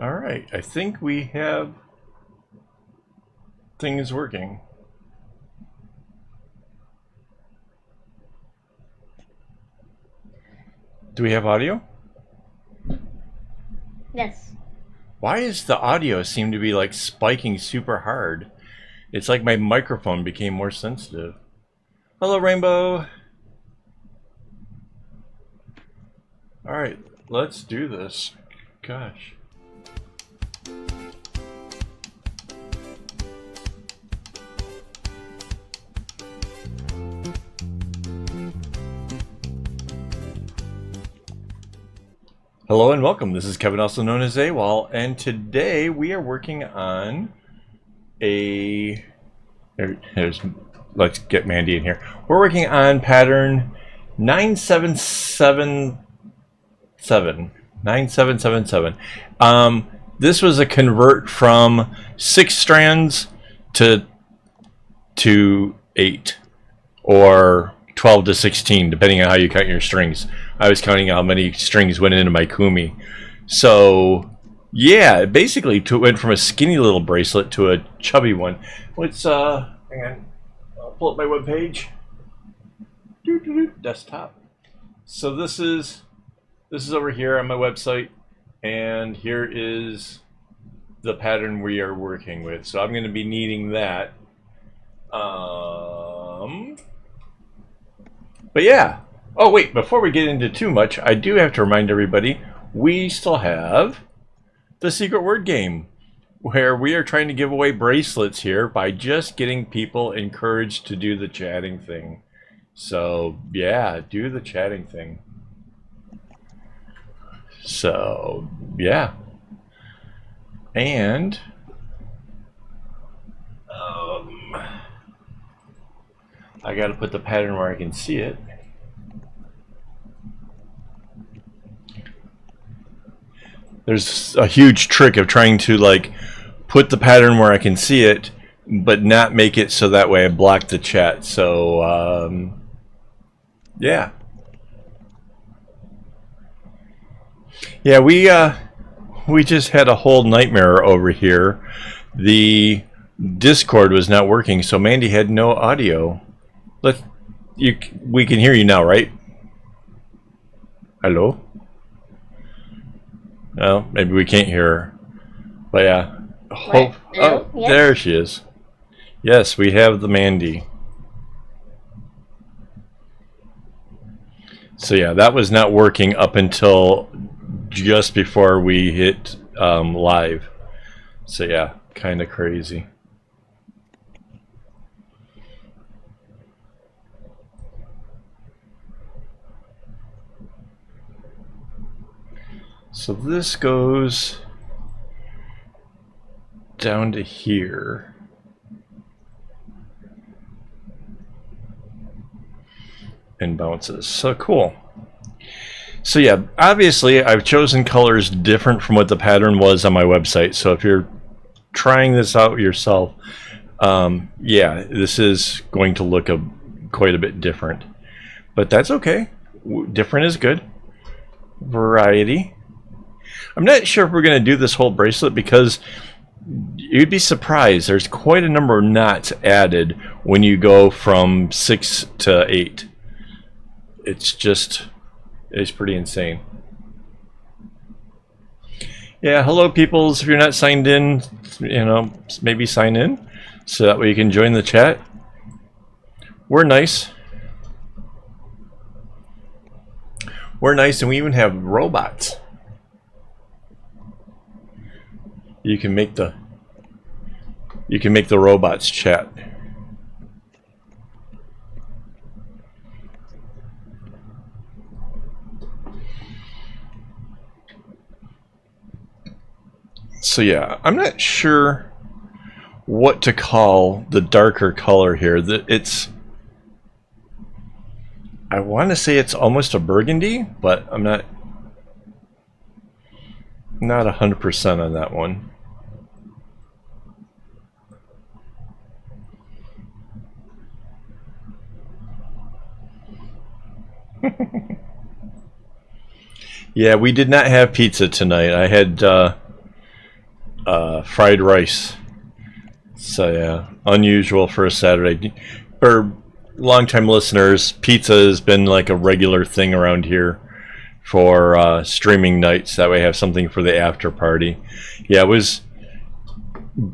All right, I think we have things working. Do we have audio? Yes. Why is the audio seem to be like spiking super hard? It's like my microphone became more sensitive. Hello, Rainbow. All right, let's do this. Gosh. Hello and welcome. This is Kevin, also known as AWOL, and today we are working on let's get Mandy in here. We're working on pattern 9777. This was a convert from 6 strands to 8 or 12 to 16, depending on how you count your strings. I was counting how many strings went into my kumi. So, yeah, it basically went from a skinny little bracelet to a chubby one. Let's, hang on, I'll pull up my webpage. Desktop. So this is over here on my website, and here is the pattern we are working with. So I'm going to be needing that. But yeah. Oh wait, before we get into too much, I do have to remind everybody, we still have the secret word game, where we are trying to give away bracelets here by just getting people encouraged to do the chatting thing. So yeah, do the chatting thing. So yeah. And I gotta put the pattern where I can see it. There's a huge trick of trying to like put the pattern where I can see it, but not make it so that way I block the chat. So yeah. Yeah, we just had a whole nightmare over here. The Discord was not working, so Mandy had no audio. We can hear you now, right? Hello? Well, maybe we can't hear her. But yeah. What? Oh, Yes. there she is. Yes, we have the Mandy. So yeah, that was not working up until just before we hit live. So yeah, kind of crazy. So this goes down to here. And bounces. So cool. So yeah, obviously I've chosen colors different from what the pattern was on my website. So if you're trying this out yourself, yeah, this is going to look quite a bit different. But that's okay. Different is good. Variety. I'm not sure if we're going to do this whole bracelet because you'd be surprised. There's quite a number of knots added when you go from 6 to 8. It's pretty insane. Yeah, hello peoples. If you're not signed in, you know, maybe sign in so that way you can join the chat. We're nice. We're nice, and we even have robots. You can make the robots chat. So yeah, I'm not sure what to call the darker color here. I want to say it's almost a burgundy, but I'm not 100% on that one. Yeah, we did not have pizza tonight. I had fried rice. So yeah, unusual for a Saturday. For longtime listeners, pizza has been like a regular thing around here for streaming nights. That way I have something for the after party. Yeah, it was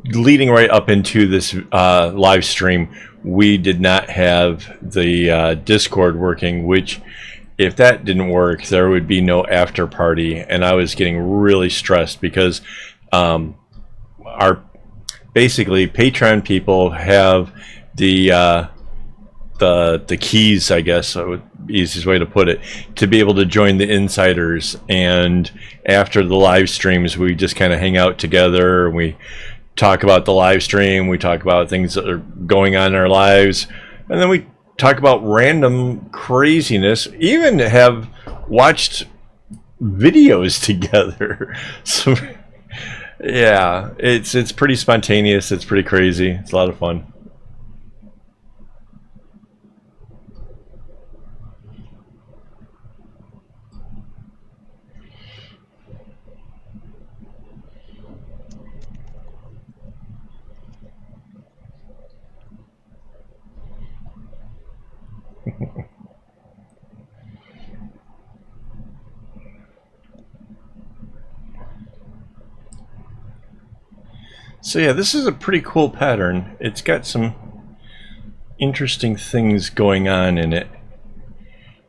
leading right up into this live stream. We did not have the Discord working, which if that didn't work, there would be no after party, and I was getting really stressed because our basically Patreon people have the keys, I guess, so easiest way to put it, to be able to join the insiders. And after the live streams, we just kind of hang out together. We talk about the live stream. We talk about things that are going on in our lives, and then we talk about random craziness. Even have watched videos together. So yeah, it's pretty spontaneous. It's pretty crazy. It's a lot of fun. So yeah, this is a pretty cool pattern. It's got some interesting things going on in it,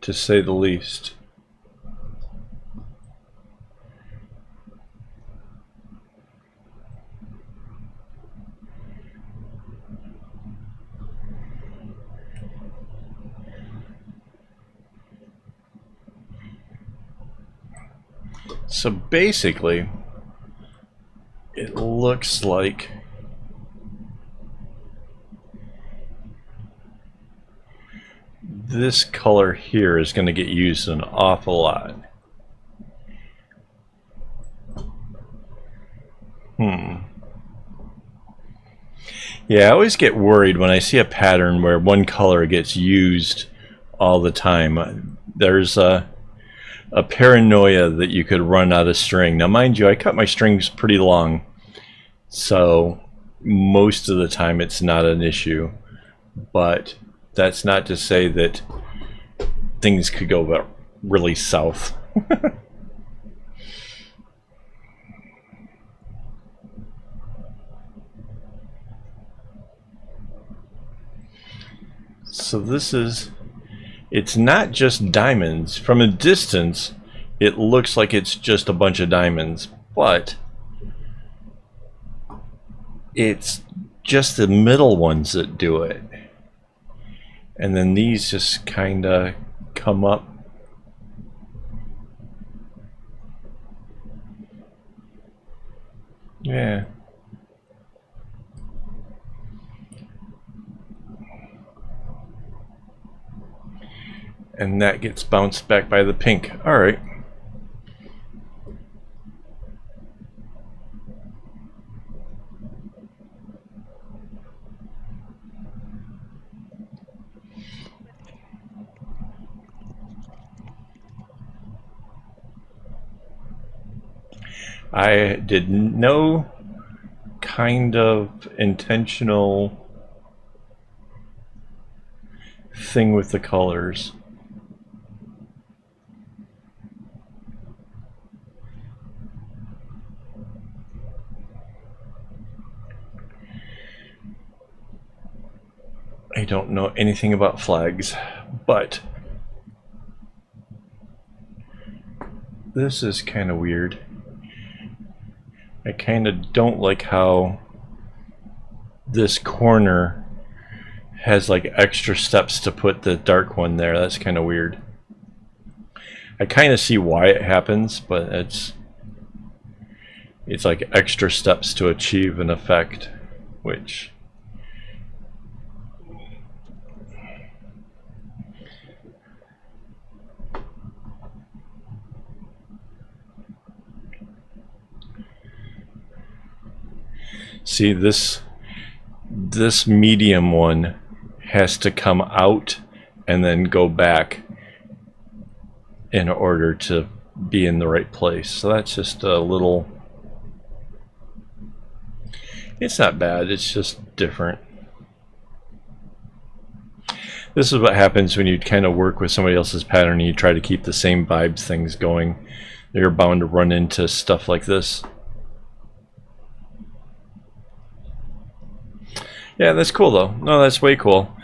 to say the least. So basically, it looks like this color here is going to get used an awful lot. Yeah, I always get worried when I see a pattern where one color gets used all the time. There's a paranoia that you could run out of string. Now, mind you, I cut my strings pretty long, so most of the time it's not an issue. But that's not to say that things could go really south. So this is, it's not just diamonds. From a distance, it looks like it's just a bunch of diamonds, but it's just the middle ones that do it. And then these just kind of come up. Yeah. And that gets bounced back by the pink. All right. I did no kind of intentional thing with the colors. I don't know anything about flags, but this is kind of weird. I kind of don't like how this corner has like extra steps to put the dark one there. That's kind of weird. I kind of see why it happens, but it's like extra steps to achieve an effect, which see, this medium one has to come out and then go back in order to be in the right place. So that's just a little It's not bad, it's just different. This is what happens when you kind of work with somebody else's pattern and you try to keep the same vibes things going. You're bound to run into stuff like this. Yeah, that's cool though. No, that's way cool.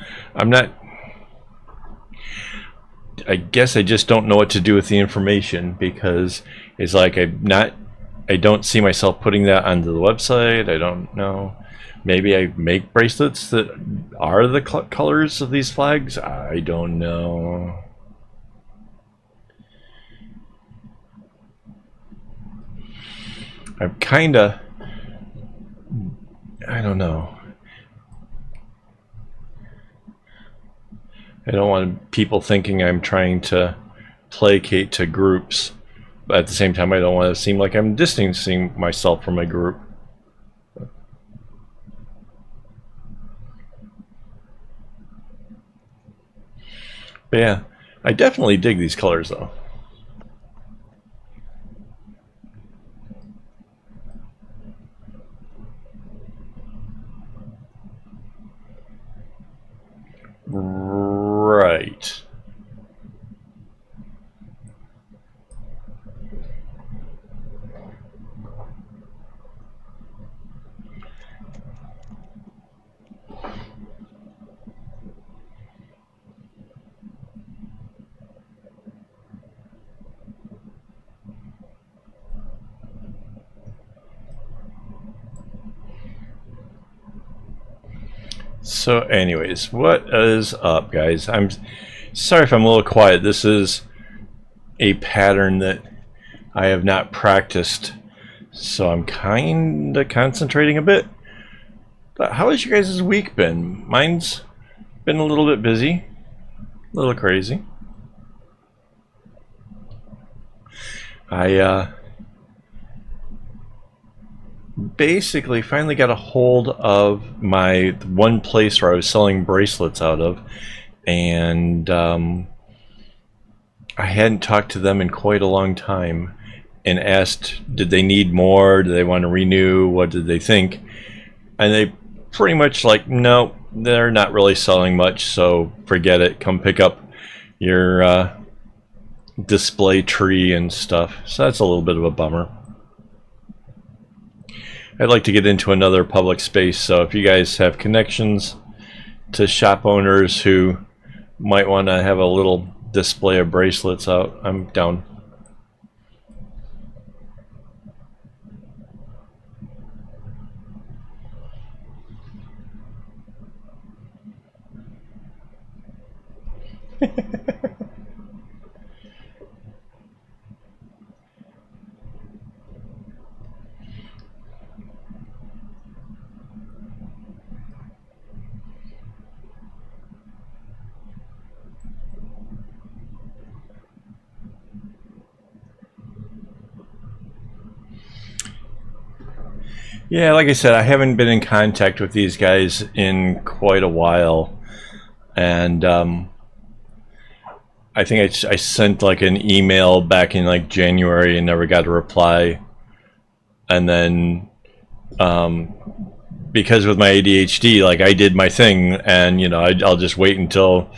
I guess I just don't know what to do with the information, because it's like I don't see myself putting that onto the website. I don't know. Maybe I make bracelets that are the colors of these flags. I don't know. I'm kinda, I don't know. I don't want people thinking I'm trying to placate to groups, but at the same time I don't want to seem like I'm distancing myself from my group. But yeah, I definitely dig these colors though. Right. So anyways, what is up, guys? I'm sorry if I'm a little quiet. This is a pattern that I have not practiced, so I'm kind of concentrating a bit. But how has your guys' week been? Mine's been a little bit busy, a little crazy. I basically finally got a hold of my one place where I was selling bracelets out of, and I hadn't talked to them in quite a long time and asked, did they need more? Do they want to renew? What did they think? And they pretty much like, no, they're not really selling much, so forget it. Come pick up your display tree and stuff. So that's a little bit of a bummer. I'd like to get into another public space, so if you guys have connections to shop owners who might want to have a little display of bracelets out, I'm down. Yeah, like I said, I haven't been in contact with these guys in quite a while, and I think I sent like an email back in like January and never got a reply, and then because with my ADHD, like I did my thing, and you know I'll just wait until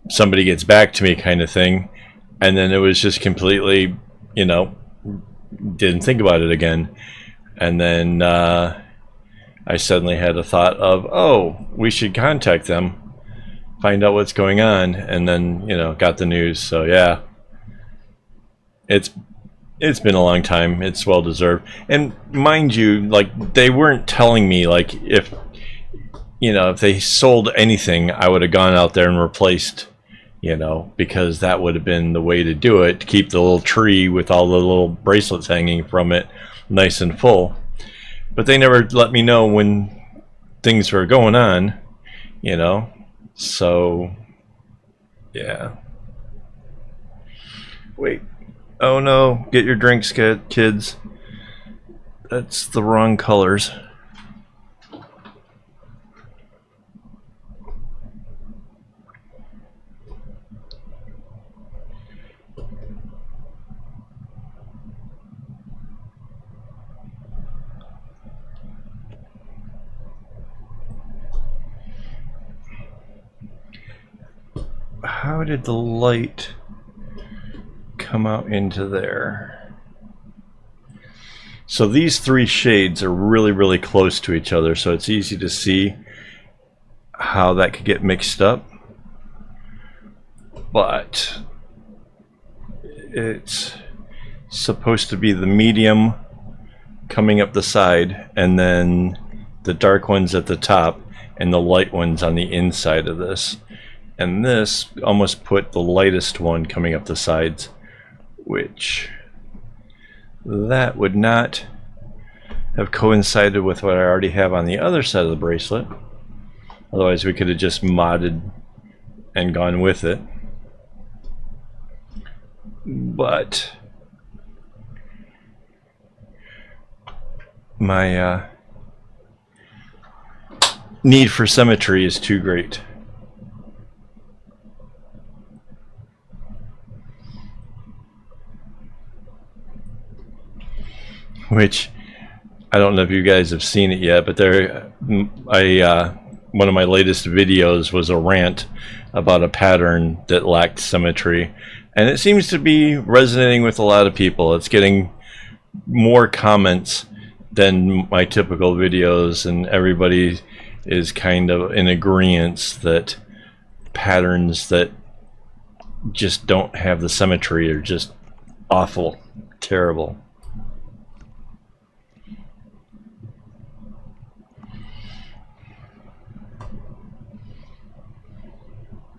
somebody gets back to me, kind of thing, and then it was just completely, you know, didn't think about it again. And then I suddenly had a thought of, oh, we should contact them, find out what's going on, and then, you know, got the news. So yeah, it's been a long time. It's well deserved. And mind you, like they weren't telling me like if, you know, if they sold anything, I would have gone out there and replaced, you know, because that would have been the way to do it, to keep the little tree with all the little bracelets hanging from it nice and full. But they never let me know when things were going on, you know. So yeah. Wait. Oh no, get your drinks, kids. That's the wrong colors. how did the light come out into there? So these three shades are really, really close to each other, so it's easy to see how that could get mixed up. But it's supposed to be the medium coming up the side, and then the dark ones at the top, and the light ones on the inside of this. And this almost put the lightest one coming up the sides, which that would not have coincided with what I already have on the other side of the bracelet. Otherwise we could have just modded and gone with it. But my need for symmetry is too great. Which I don't know if you guys have seen it yet, but one of my latest videos was a rant about a pattern that lacked symmetry, and it seems to be resonating with a lot of people. It's getting more comments than my typical videos, and everybody is kind of in agreement that patterns that just don't have the symmetry are just awful, terrible.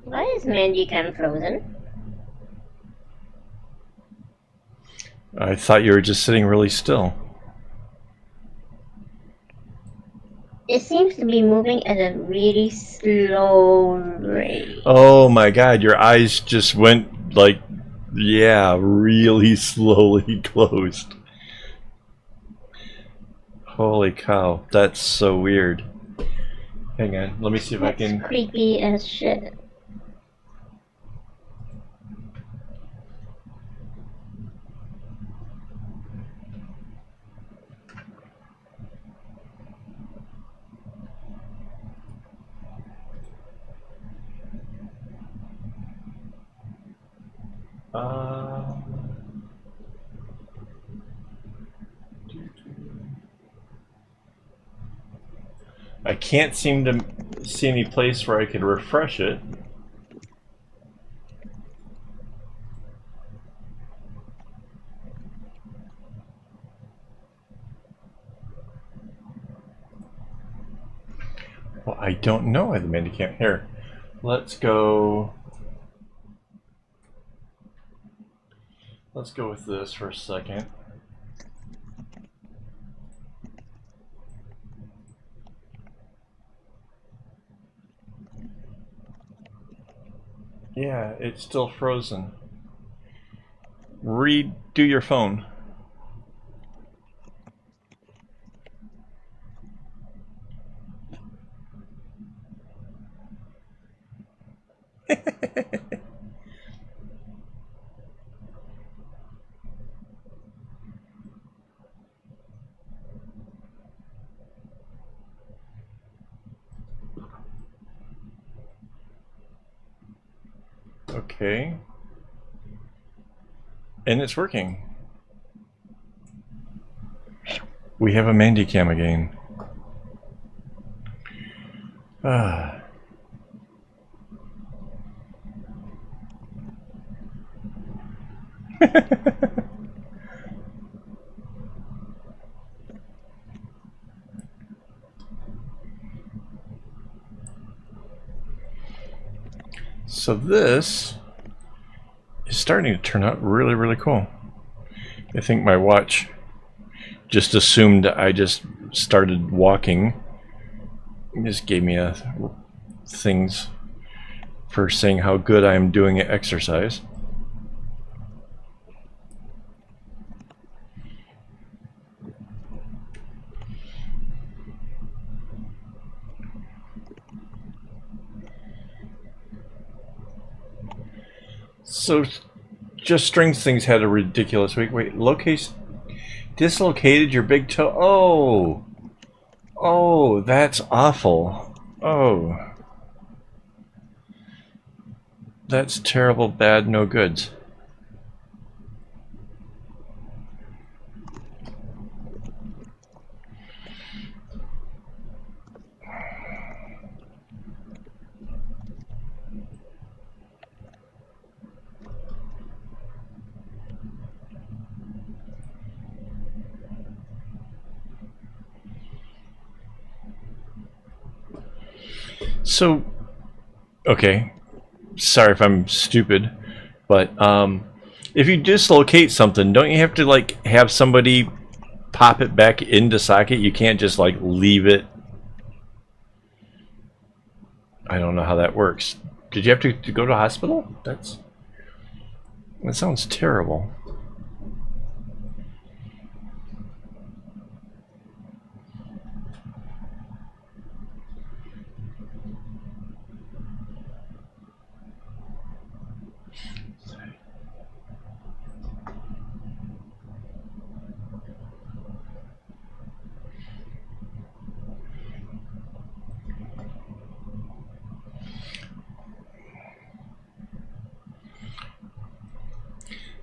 Why is Mandycam frozen? I thought you were just sitting really still. It seems to be moving at a really slow rate. Oh my god, your eyes just went like, yeah, really slowly closed. Holy cow, that's so weird. Hang on, let me see if I can... That's creepy as shit. I can't seem to see any place where I could refresh it. Well, I don't know why the Mandycam. Here, let's go. Let's go with this for a second. Yeah, it's still frozen. Redo your phone. Okay. And it's working. We have a Mandycam again. Ah. So this is starting to turn out really, really cool. I think my watch just assumed I just started walking. It just gave me things for saying how good I am doing at exercise. So, Just Strings Things had a ridiculous week. Wait, dislocated your big toe? Oh! Oh, that's awful. Oh. That's terrible, bad, no goods. So, okay, sorry if I'm stupid, but if you dislocate something, don't you have to like have somebody pop it back into socket? You can't just like leave it. I don't know how that works. Did you have to go to a hospital? That sounds terrible.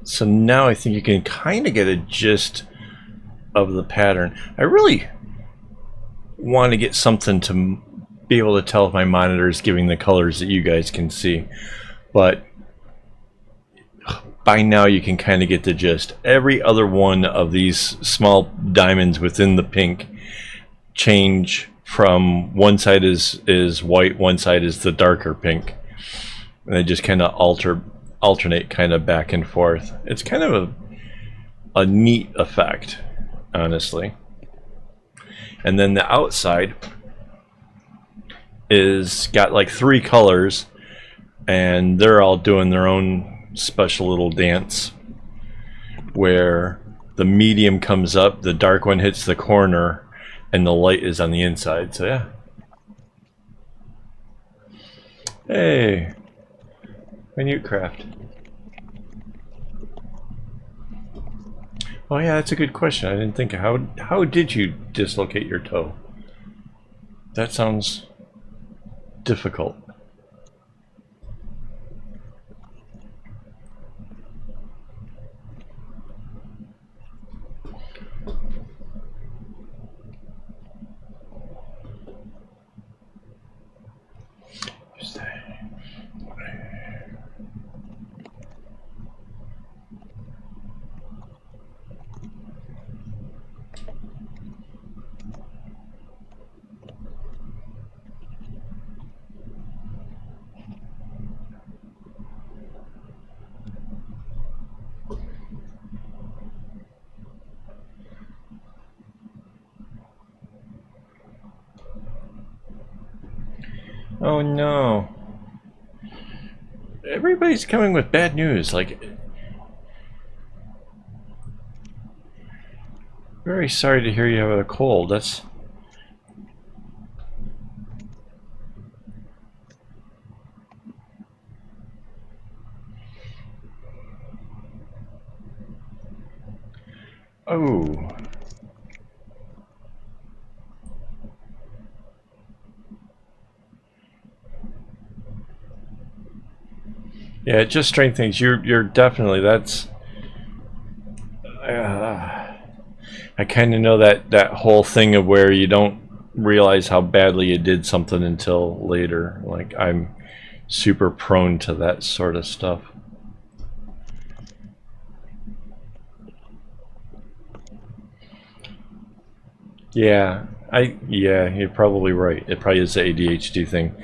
So now I think you can kind of get a gist of the pattern. I really want to get something to be able to tell if my monitor is giving the colors that you guys can see. But by now you can kind of get the gist. Every other one of these small diamonds within the pink change from one side is white, one side is the darker pink. And they just kind of alternate kind of back and forth. It's kind of a neat effect, honestly. And then the outside is got like 3 colors, and they're all doing their own special little dance where the medium comes up, the dark one hits the corner, and the light is on the inside. So yeah. Hey, Minute Craft. Oh yeah, that's a good question. I didn't think how did you dislocate your toe? That sounds difficult. Oh no. Everybody's coming with bad news. Like, very sorry to hear you have a cold. That's... Oh. Yeah, it just strengthens. You're definitely, that's... I kind of know that whole thing of where you don't realize how badly you did something until later. Like, I'm super prone to that sort of stuff. Yeah, yeah, you're probably right. It probably is the ADHD thing.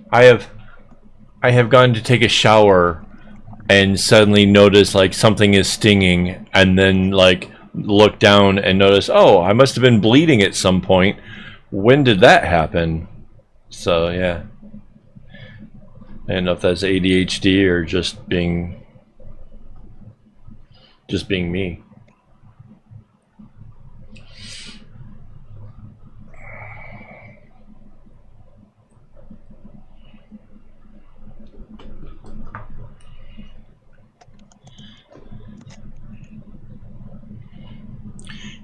I have gone to take a shower and suddenly notice like something is stinging, and then like look down and notice, oh, I must have been bleeding at some point. When did that happen? So yeah, I don't know if that's ADHD or just being me.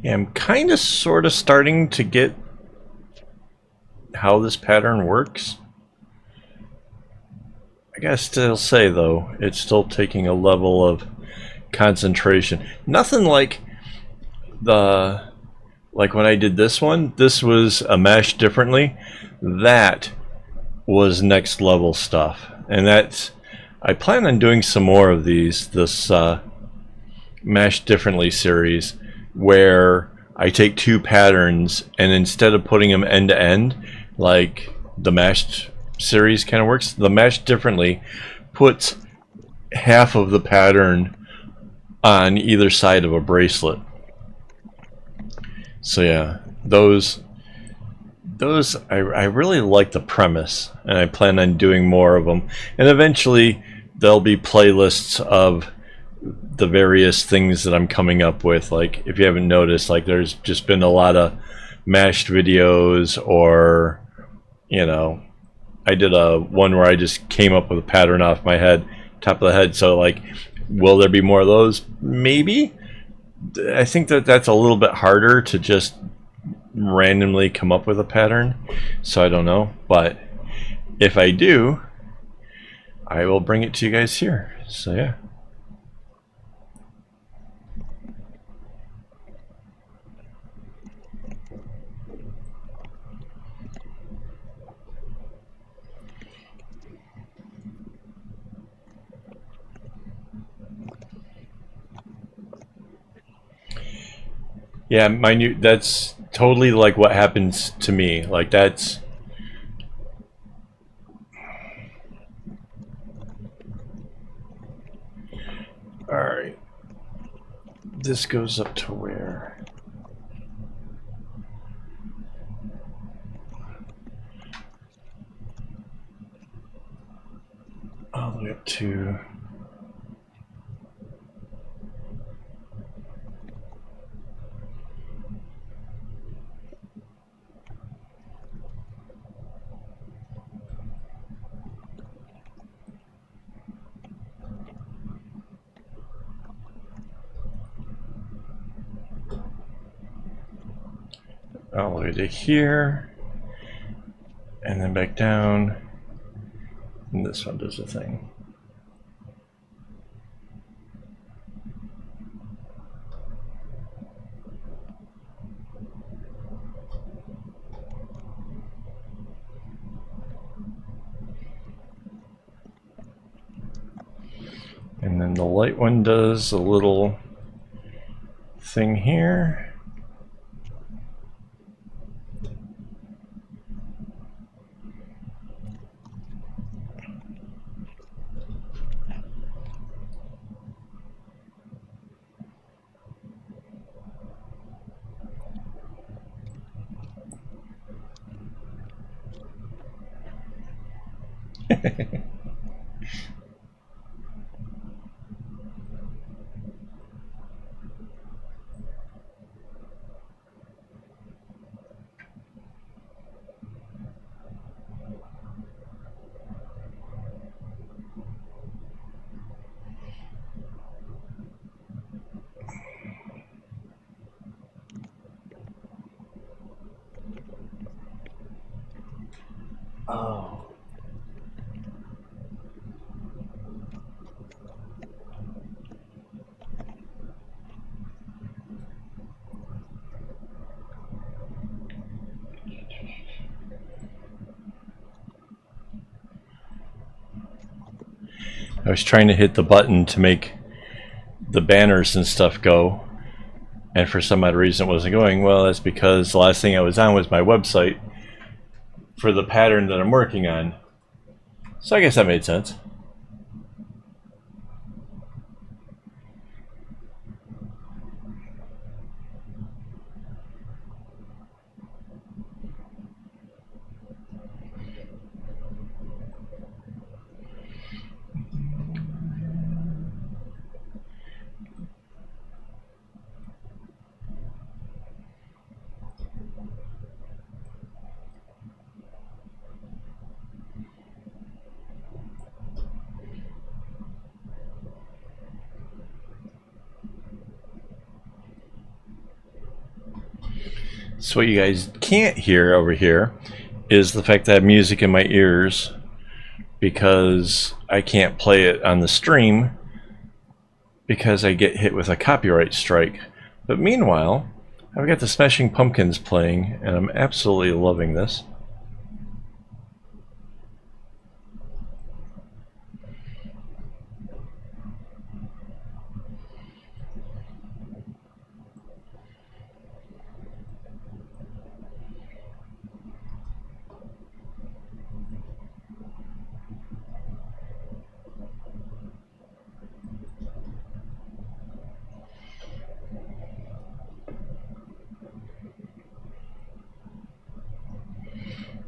Yeah, I'm kind of sort of starting to get how this pattern works. I gotta still say though, it's still taking a level of concentration. Nothing like when I did this one. This was a mesh differently. That was next level stuff, and that's, I plan on doing some more of this mesh differently series, where I take two patterns and instead of putting them end to end like the mesh series kind of works, the mesh differently puts half of the pattern on either side of a bracelet. So yeah, those I really like the premise, and I plan on doing more of them, and eventually there'll be playlists of the various things that I'm coming up with. Like, if you haven't noticed, like, there's just been a lot of mashed videos, or, you know, I did a one where I just came up with a pattern off my head, top of the head. So like, will there be more of those? Maybe. I think that's a little bit harder to just randomly come up with a pattern, so I don't know, but if I do, I will bring it to you guys here. So yeah. Yeah, that's totally like what happens to me. Like, that's, all right. This goes up to where? All the way up to, all the way to here, and then back down, and this one does the thing. And then the light one does a little thing here. Oh. I was trying to hit the button to make the banners and stuff go, and for some odd reason it wasn't going. Well, that's because the last thing I was on was my website for the pattern that I'm working on. So I guess that made sense. So what you guys can't hear over here is the fact that I have music in my ears, because I can't play it on the stream because I get hit with a copyright strike. But meanwhile, I've got the Smashing Pumpkins playing, and I'm absolutely loving this.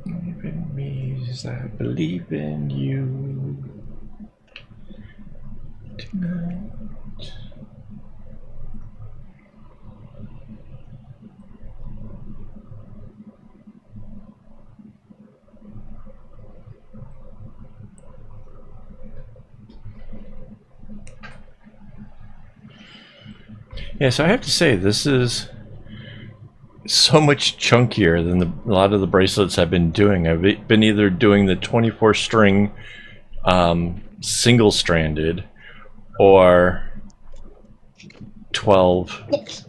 Believe in me as I believe in you tonight. Yeah, so I have to say, this is so much chunkier than a lot of the bracelets I've been doing. I've been either doing the 24 string single stranded or 12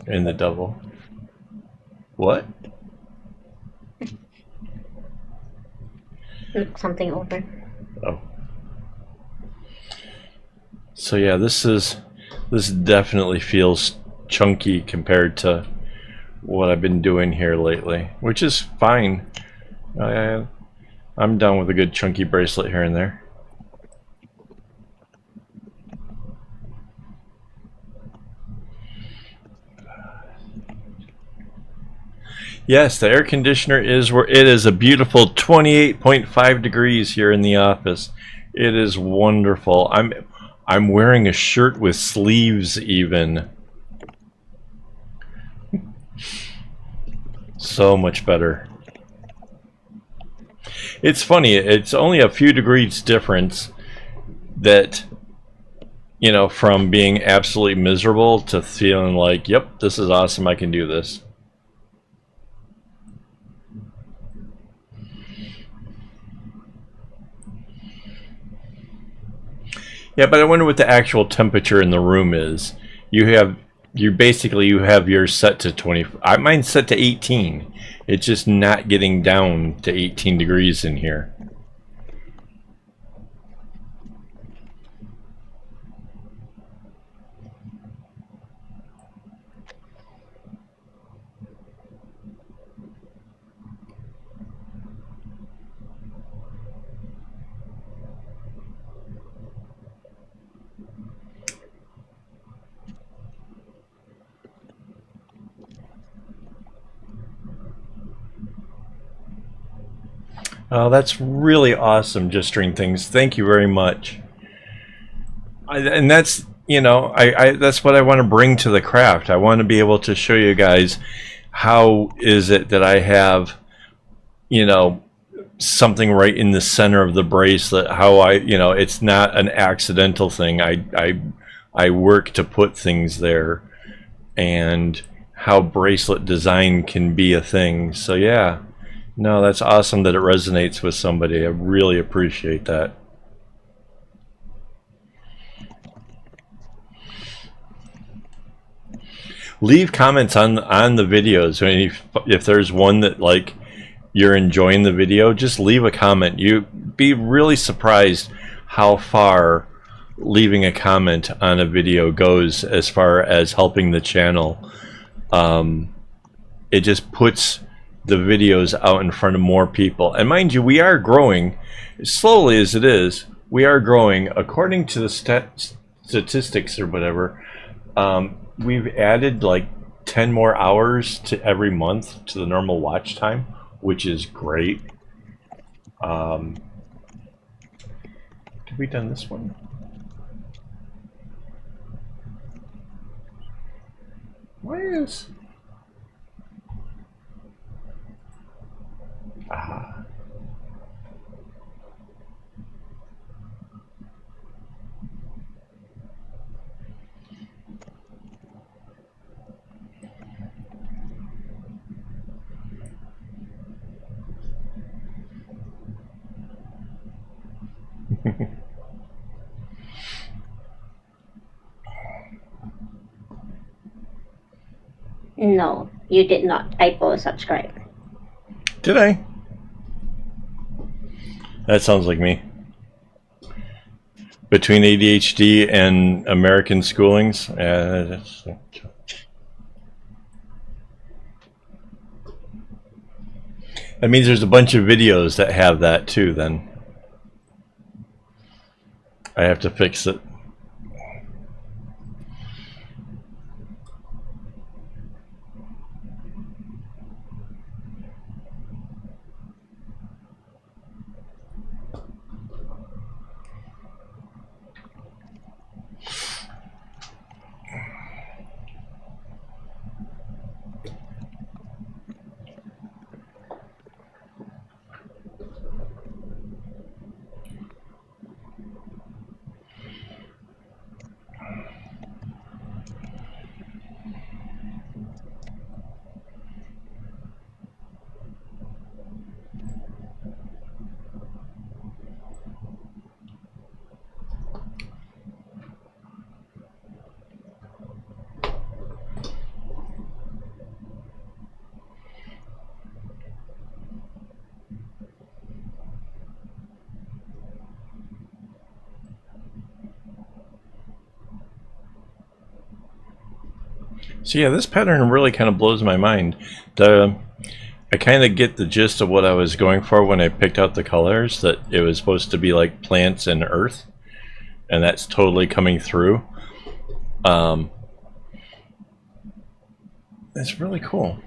in the double. What? Something over. Oh. So yeah, this definitely feels chunky compared to what I've been doing here lately, which is fine. I'm down with a good chunky bracelet here and there. Yes, the air conditioner is where it is a beautiful 28.5 degrees here in the office. It is wonderful. I'm wearing a shirt with sleeves even. So much better. It's funny, it's only a few degrees difference that, you know, from being absolutely miserable to feeling like, yep, this is awesome, I can do this. Yeah, but I wonder what the actual temperature in the room is. You have yours set to 20. Mine's set to 18. It's just not getting down to 18 degrees in here. Oh, that's really awesome, Just String Things. Thank you very much. And that's, you know, that's what I want to bring to the craft. I want to be able to show you guys how is it that I have, you know, something right in the center of the bracelet. How it's not an accidental thing. I work to put things there, and how bracelet design can be a thing. So yeah. No, that's awesome that it resonates with somebody. I really appreciate that. Leave comments on the videos. I mean, if there's one that like you're enjoying the video, just leave a comment. You'd be really surprised how far leaving a comment on a video goes as far as helping the channel. It just puts the videos out in front of more people. And mind you, we are growing, slowly as it is, we are growing. According to the statistics or whatever, we've added like 10 more hours to every month to the normal watch time, which is great. Have we done this one? Why is... Ah. No, you did not typo subscribe. Did I? That sounds like me. Between ADHD and American schoolings, that means there's a bunch of videos that have that too, then. I have to fix it. So yeah, this pattern really kind of blows my mind. I kind of get the gist of what I was going for when I picked out the colors, that it was supposed to be like plants and earth, and that's totally coming through. It's really cool.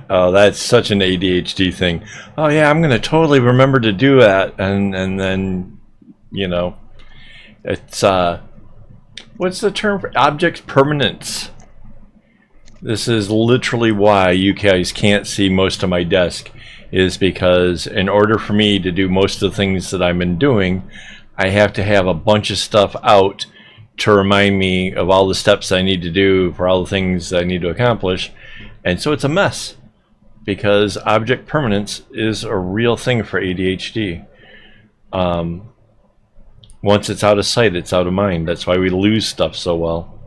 Oh, that's such an ADHD thing. Oh yeah, I'm gonna totally remember to do that, and then, you know, it's what's the term for object permanence? This is literally why you guys can't see most of my desk, is because in order for me to do most of the things that I've been doing, I have to have a bunch of stuff out to remind me of all the steps I need to do for all the things I need to accomplish. And so it's a mess, because object permanence is a real thing for ADHD. Once it's out of sight, it's out of mind. That's why we lose stuff so well.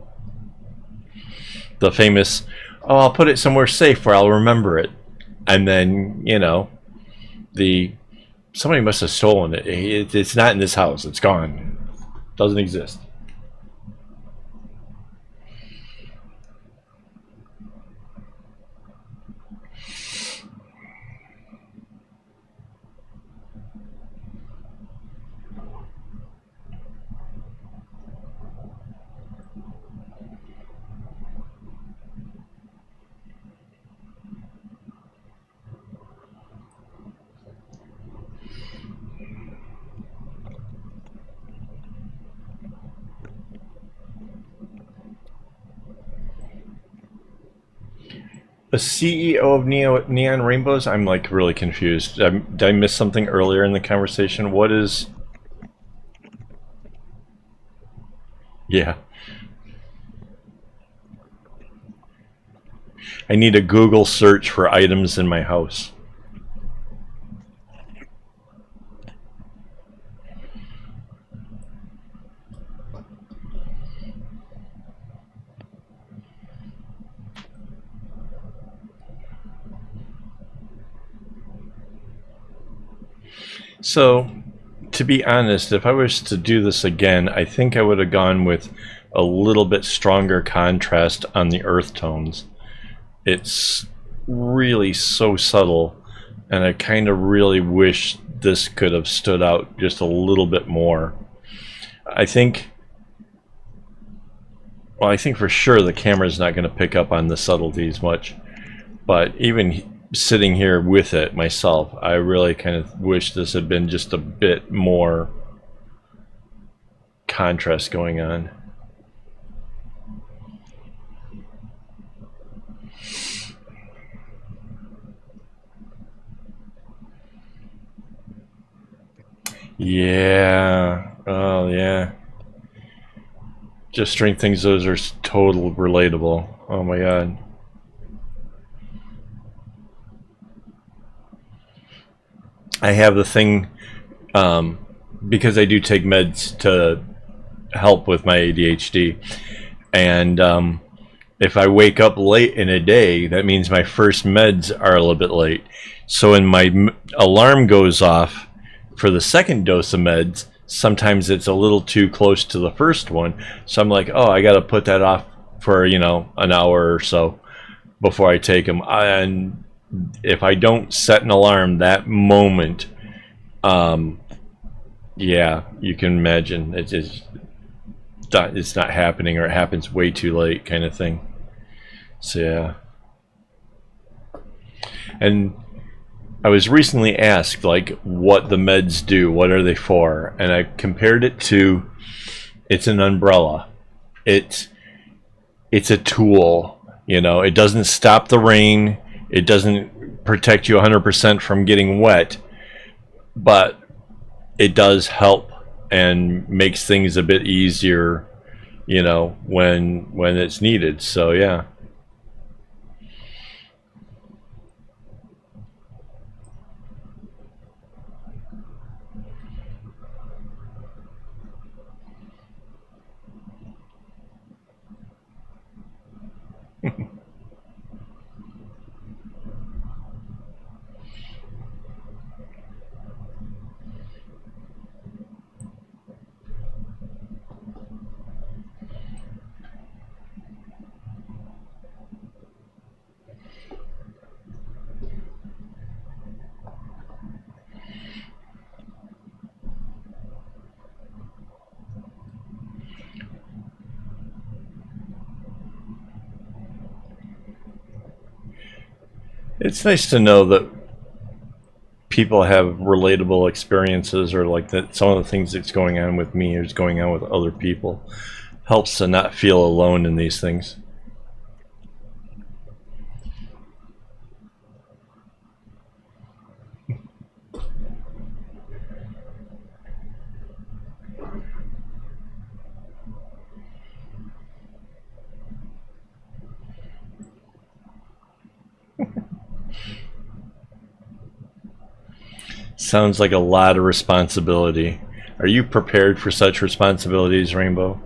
The famous, oh, I'll put it somewhere safe where I'll remember it. And then, you know, somebody must have stolen it. It's not in this house. It's gone. Doesn't exist. A CEO of Neon Rainbows? I'm like really confused. Did I miss something earlier in the conversation? What is... Yeah. I need a Google search for items in my house. So, to be honest, if I was to do this again, I think I would have gone with a little bit stronger contrast on the earth tones. It's really so subtle, and I kind of really wish this could have stood out just a little bit more. I think, well, I think for sure the camera's not going to pick up on the subtleties much, but even sitting here with it myself. I really kind of wish this had been just a bit more contrast going on. Yeah. Oh, yeah. Just string things, those are total relatable. Oh my god. I have the thing, because I do take meds to help with my ADHD, and if I wake up late in a day, that means my first meds are a little bit late. So when my alarm goes off for the second dose of meds, sometimes it's a little too close to the first one. So I'm like, oh, I got to put that off for, you know, an hour or so before I take them. And if I don't set an alarm that moment, yeah, you can imagine it's not happening, or it happens way too late, kind of thing. So yeah. And I was recently asked, like, what the meds do, what are they for, and I compared it to, it's an umbrella. It's a tool, you know. It doesn't stop the rain, it doesn't protect you 100% from getting wet, but it does help and makes things a bit easier, you know, when it's needed. So yeah. It's nice to know that people have relatable experiences, or like that some of the things that's going on with me is going on with other people. Helps to not feel alone in these things. Sounds like a lot of responsibility. Are you prepared for such responsibilities, Rainbow?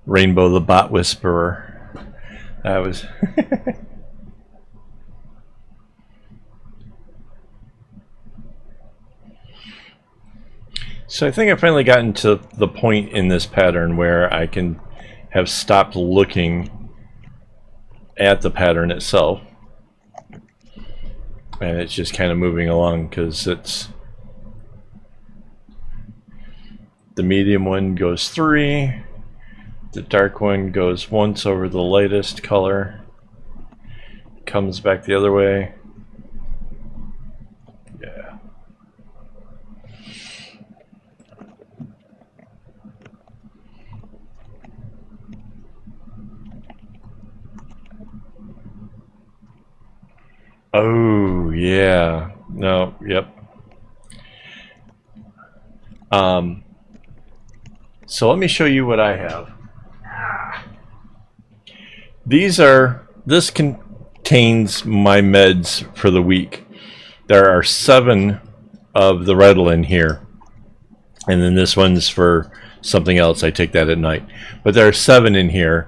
Rainbow the Bot Whisperer. That was... So I think I finally gotten to the point in this pattern where I can have stopped looking at the pattern itself, and it's just kind of moving along, because it's the medium one goes 3, the dark one goes once over the lightest color, comes back the other way. Yeah. Oh, yeah. No, yep. So let me show you what I have. This contains my meds for the week. There are 7 of the Ritalin here. And then this one's for something else. I take that at night. But there are 7 in here.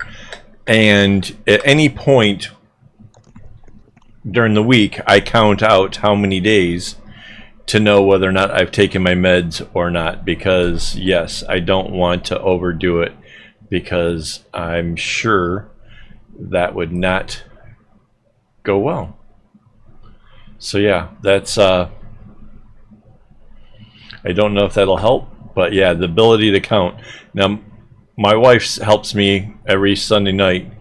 And at any point during the week, I count out how many days to know whether or not I've taken my meds or not, because yes, I don't want to overdo it, because I'm sure that would not go well. So yeah, that's I don't know if that'll help, But yeah, the ability to count. Now, my wife helps me every Sunday night,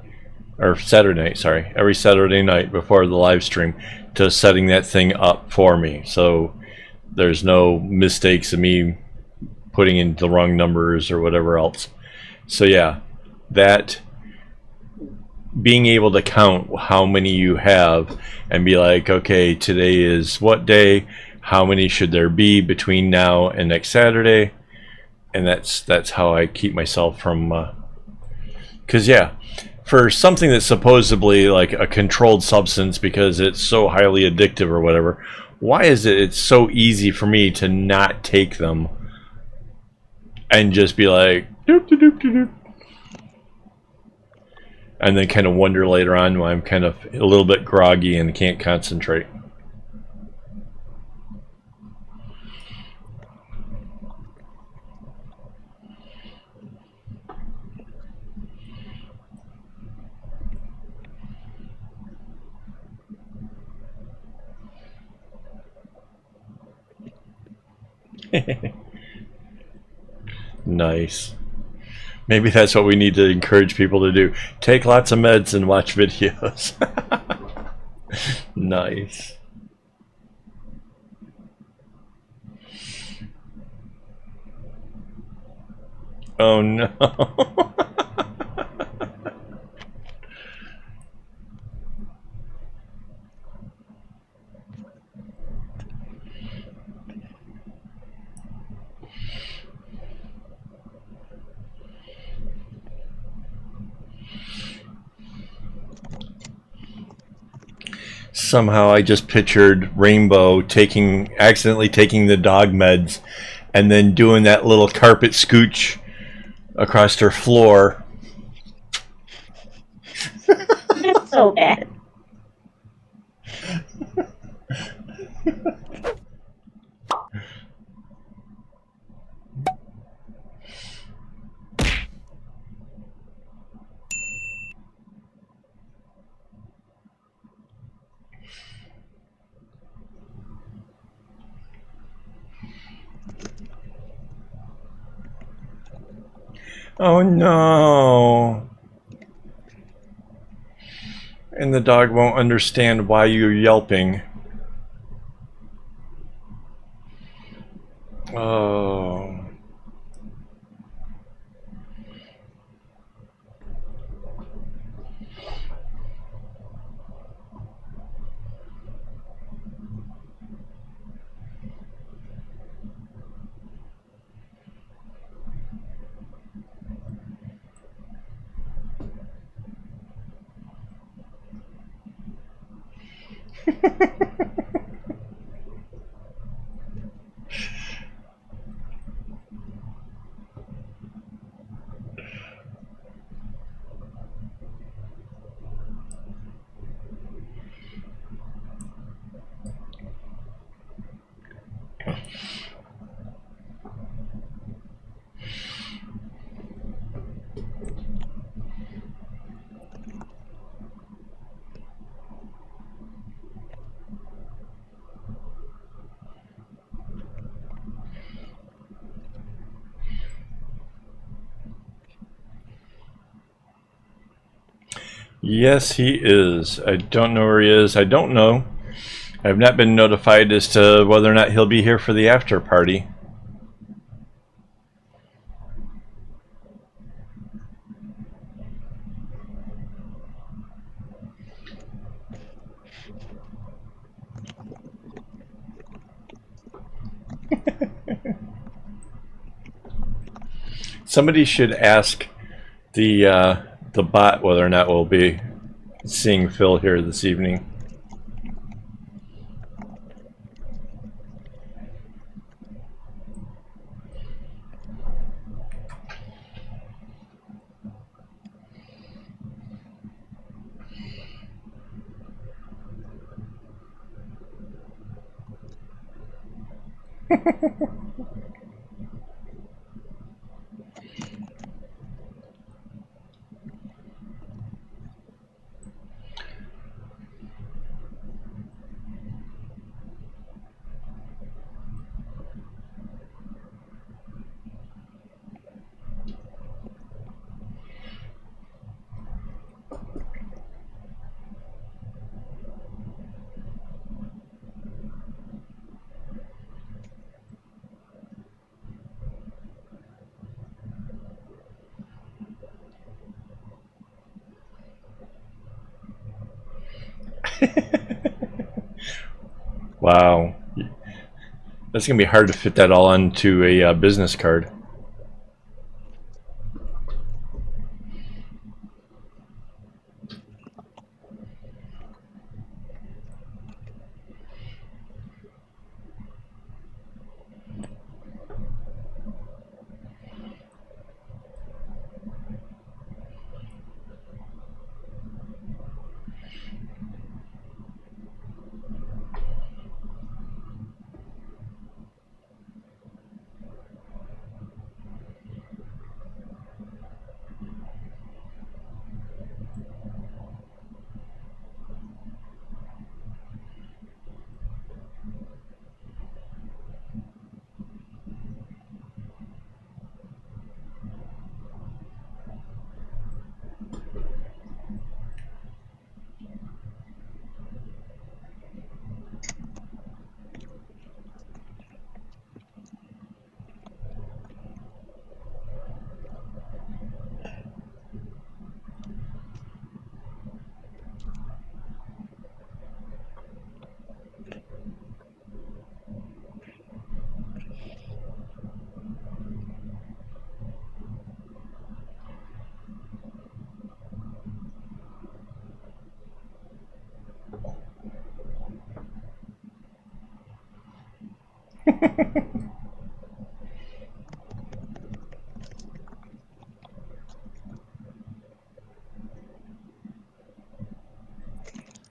or Saturday night, sorry, every Saturday night before the live stream, to setting that thing up for me. So there's no mistakes of me putting in the wrong numbers or whatever else. So yeah, that being able to count how many you have and be like, okay, today is what day, how many should there be between now and next Saturday, and that's how I keep myself from because yeah, for something that's supposedly like a controlled substance because it's so highly addictive or whatever, why is it's so easy for me to not take them and just be like doop, doop, doop, doop, doop, and then kind of wonder later on when I'm kind of a little bit groggy and can't concentrate. Nice. Maybe that's what we need to encourage people to do. Take lots of meds and watch videos. Nice. Oh no. Somehow I just pictured Rainbow accidentally taking the dog meds and then doing that little carpet scooch across her floor. That's so bad. Oh no. And the dog won't understand why you're yelping. Oh. Yes, he is. I don't know where he is. I don't know. I have not been notified as to whether or not he'll be here for the after party. Somebody should ask the bot whether or not we'll be seeing Phil here this evening. Wow. That's going to be hard to fit that all onto a business card.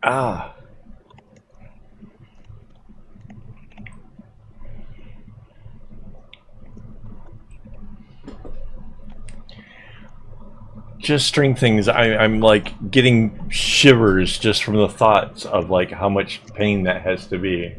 Ah. Just string things. I'm like getting shivers just from the thoughts of like how much pain that has to be.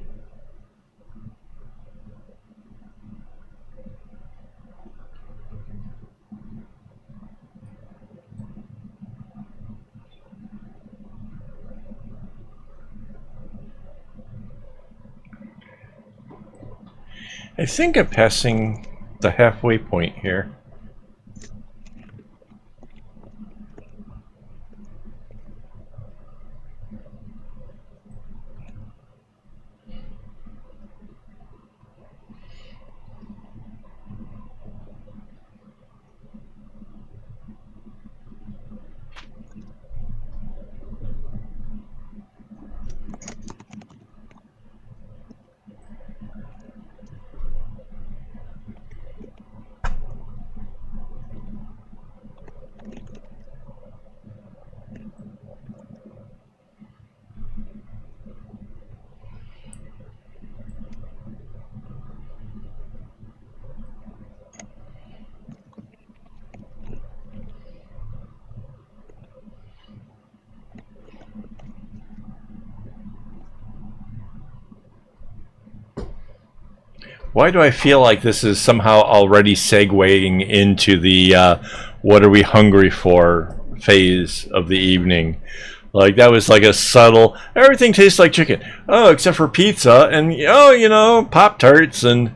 I think I'm passing the halfway point here. Why do I feel like this is somehow already segueing into the what are we hungry for phase of the evening? Like that was like a subtle, everything tastes like chicken. Oh, except for pizza and, oh, you know, Pop-Tarts and...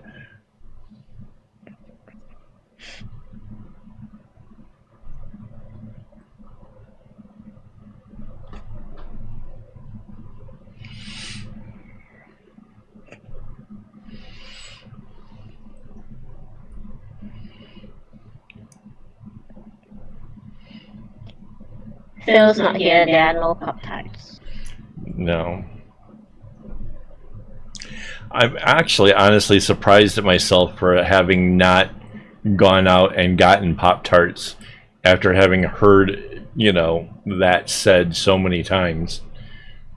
Phil's not here, there are no Pop-Tarts. No. I'm actually honestly surprised at myself for having not gone out and gotten Pop-Tarts after having heard, you know, that said so many times.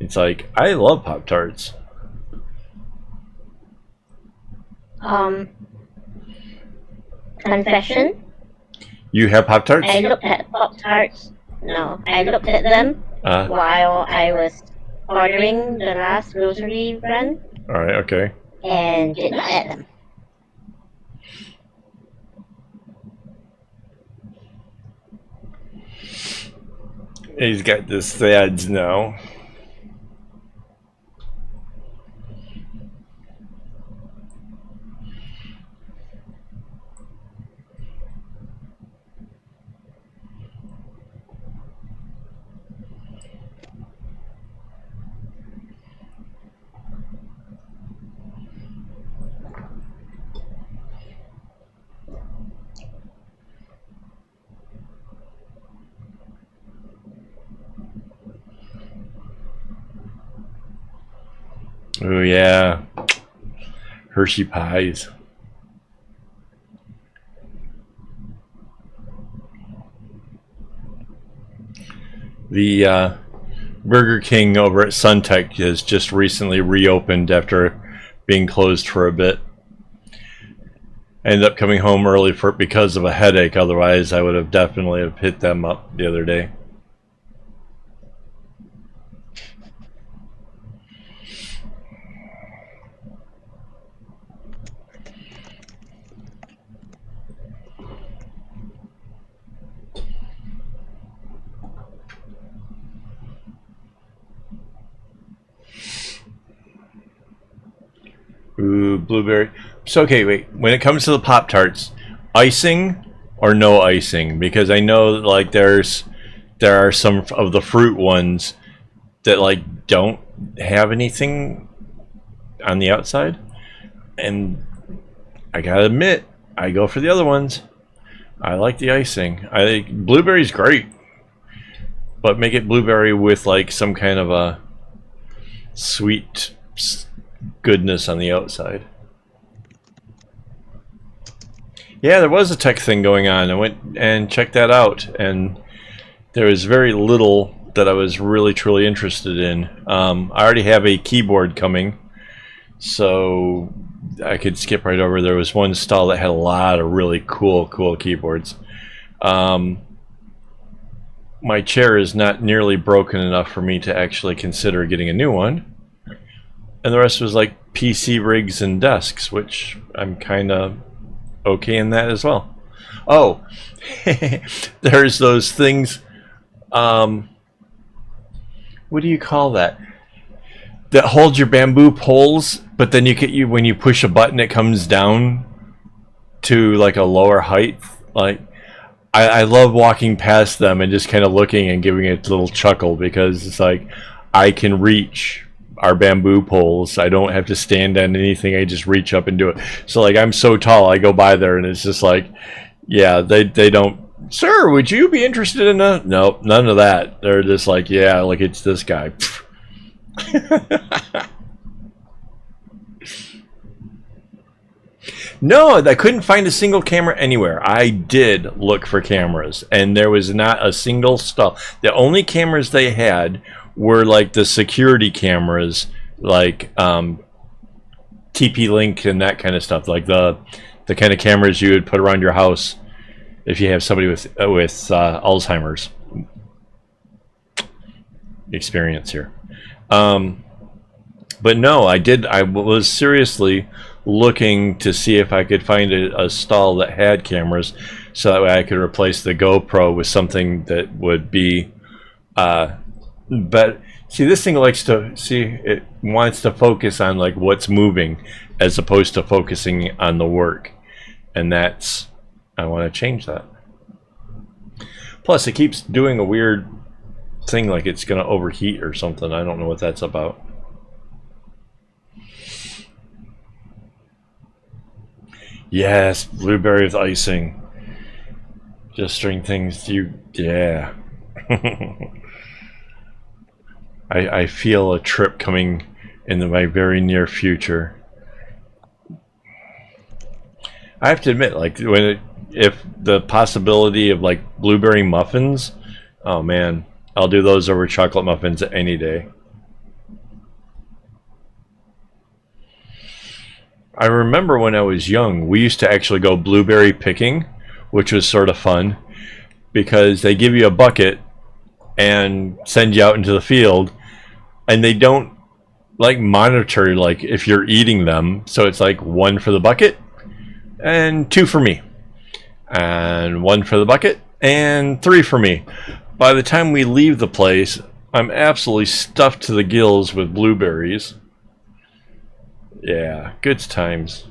It's like, I love Pop-Tarts. Confession? You have Pop-Tarts? I looked at Pop-Tarts. No, I looked at them while I was ordering the last grocery run. Alright, okay. And did not add them. He's got the sads now. Oh yeah, Hershey pies. The Burger King over at Suntech has just recently reopened after being closed for a bit. I ended up coming home early because of a headache. Otherwise, I would have definitely have hit them up the other day. Ooh, blueberry. So, okay, wait. When it comes to the Pop-Tarts, icing or no icing? Because I know, like, there are some of the fruit ones that, like, don't have anything on the outside. And I gotta admit, I go for the other ones. I like the icing. I think blueberry's great. But make it blueberry with, like, some kind of a sweet goodness on the outside. Yeah, there was a tech thing going on. I went and checked that out, and there was very little that I was really truly interested in. I already have a keyboard coming, so I could skip right over. There was one stall that had a lot of really cool keyboards. My chair is not nearly broken enough for me to actually consider getting a new one. And the rest was like PC rigs and desks, which I'm kind of okay in that as well. Oh, there's those things. What do you call that? That hold your bamboo poles, but then when you push a button, it comes down to like a lower height. Like I love walking past them and just kind of looking and giving it a little chuckle, because it's like I can reach our bamboo poles. I don't have to stand on anything. I just reach up and do it. So like I'm so tall, I go by there and it's just like, yeah, they don't. Sir, would you be interested in a? Nope, none of that. They're just like, yeah, like it's this guy. No, I couldn't find a single camera anywhere. I did look for cameras, and there was not a single stall. The only cameras they had were like the security cameras, like TP-Link and that kind of stuff, like the kind of cameras you would put around your house if you have somebody with Alzheimer's experience here. But no, I was seriously looking to see if I could find a stall that had cameras, so that way I could replace the GoPro with something that would be but see, this thing it wants to focus on like what's moving as opposed to focusing on the work, and I want to change that. Plus it keeps doing a weird thing, like it's gonna overheat or something. I don't know what that's about. Yes, blueberry with icing. Just string things yeah. I feel a trip coming in my very near future. I have to admit, like if the possibility of like blueberry muffins, oh man, I'll do those over chocolate muffins any day. I remember when I was young, we used to actually go blueberry picking, which was sort of fun, because they give you a bucket and send you out into the field, and they don't like monitor like if you're eating them, so it's like 1 for the bucket and 2 for me, and 1 for the bucket and 3 for me. By the time we leave the place, I'm absolutely stuffed to the gills with blueberries. Yeah, good times.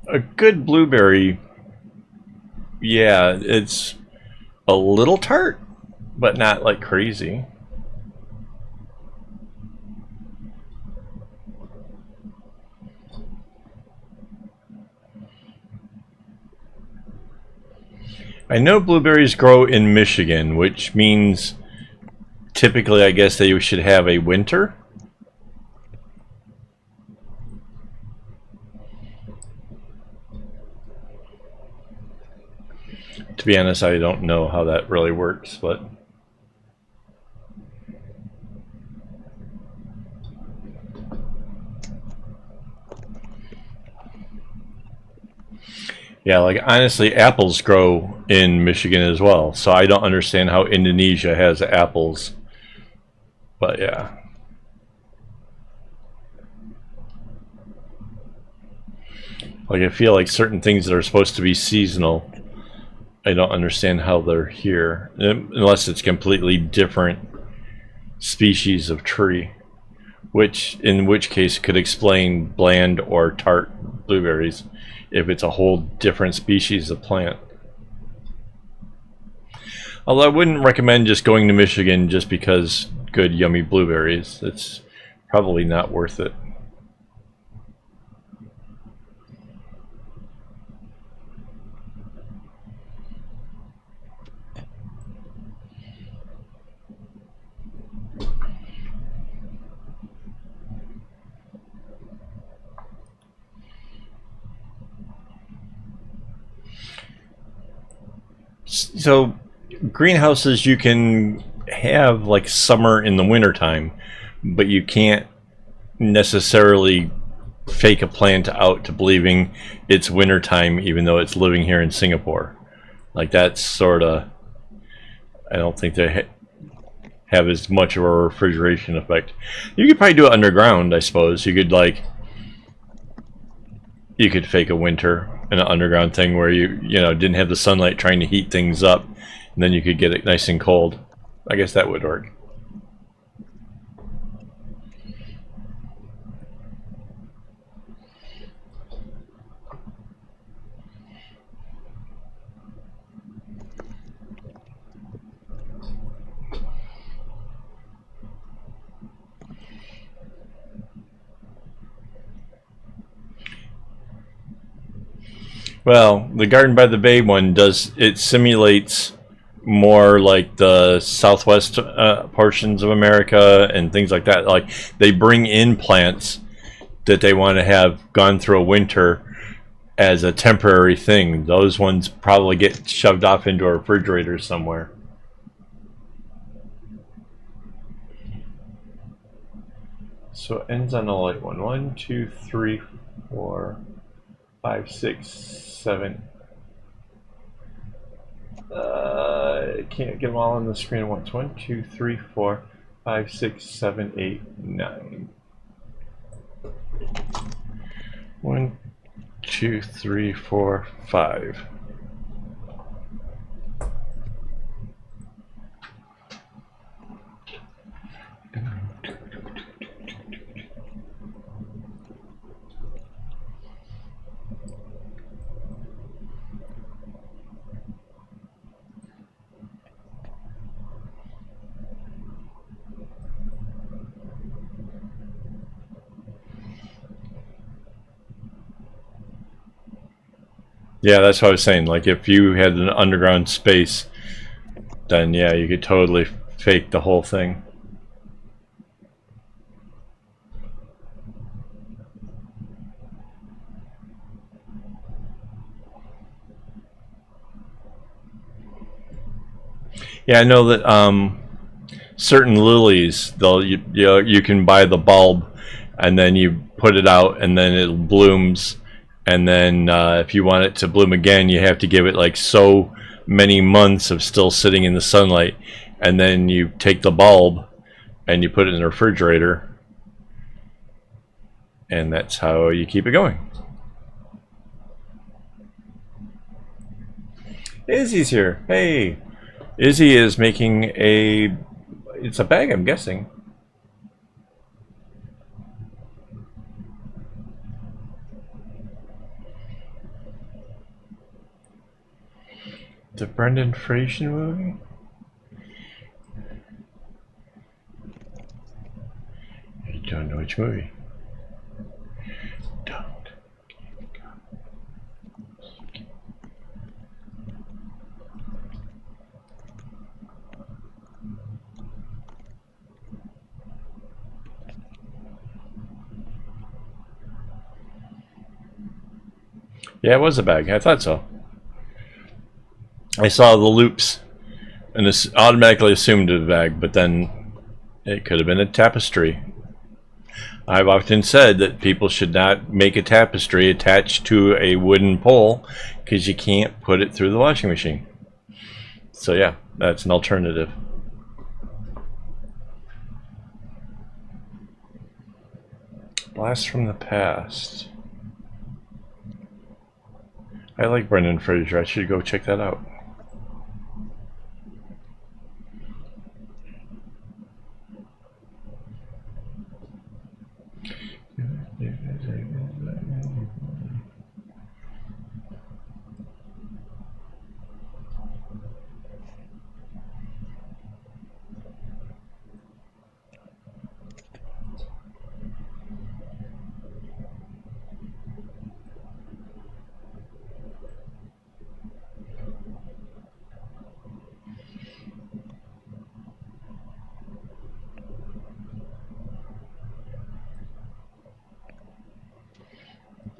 a good blueberry, yeah, it's a little tart, but not like crazy. I know blueberries grow in Michigan, which means typically I guess they should have a winter. To be honest, I don't know how that really works, but yeah, like honestly, apples grow in Michigan as well, so I don't understand how Indonesia has apples. But yeah. Like I feel like certain things that are supposed to be seasonal, I don't understand how they're here, unless it's completely different species of tree, in which case could explain bland or tart blueberries if it's a whole different species of plant. Although I wouldn't recommend just going to Michigan just because good yummy blueberries. It's probably not worth it. So greenhouses, you can have like summer in the wintertime, but you can't necessarily fake a plant out to believing it's wintertime even though it's living here in Singapore. Like that's sort of, I don't think they have as much of a refrigeration effect. You could probably do it underground, I suppose. You could fake a winter in an underground thing where you didn't have the sunlight trying to heat things up, and then you could get it nice and cold. I guess that would work. Well, the Garden by the Bay one simulates more like the southwest portions of America and things like that. Like they bring in plants that they want to have gone through a winter as a temporary thing. Those ones probably get shoved off into a refrigerator somewhere. So it ends on the light one. 1, 2, 3, 4, 5, 6, 7. I can't get them all on the screen at once. 1, 2, 3, 4, 5, 6, 7, 8, 9. 1, 2, 3, 4, 5. Yeah, that's what I was saying. Like, if you had an underground space, then yeah, you could totally fake the whole thing. Yeah, I know that certain lilies, you can buy the bulb, and then you put it out, and then it blooms. And then if you want it to bloom again, you have to give it like so many months of still sitting in the sunlight. And then you take the bulb and you put it in the refrigerator. And that's how you keep it going. Izzy's here. Hey. Izzy is making it's a bag, I'm guessing. The Brendan Fraser movie? You don't know which movie. Don't. Yeah, it was a bag. I thought so. I saw the loops and this automatically assumed a bag, but then it could have been a tapestry. I've often said that people should not make a tapestry attached to a wooden pole because you can't put it through the washing machine. So yeah, that's an alternative. Blast from the Past. I like Brendan Fraser. I should go check that out.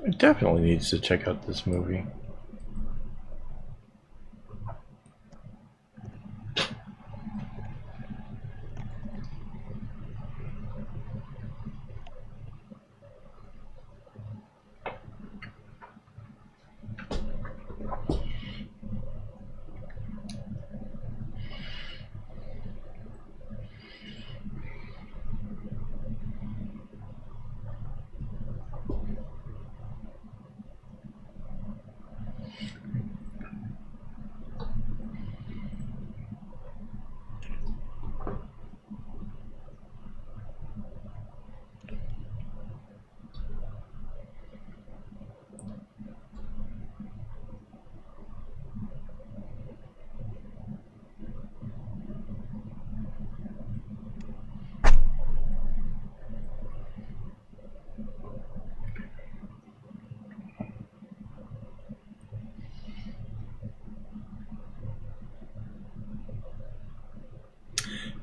It definitely needs to check out this movie.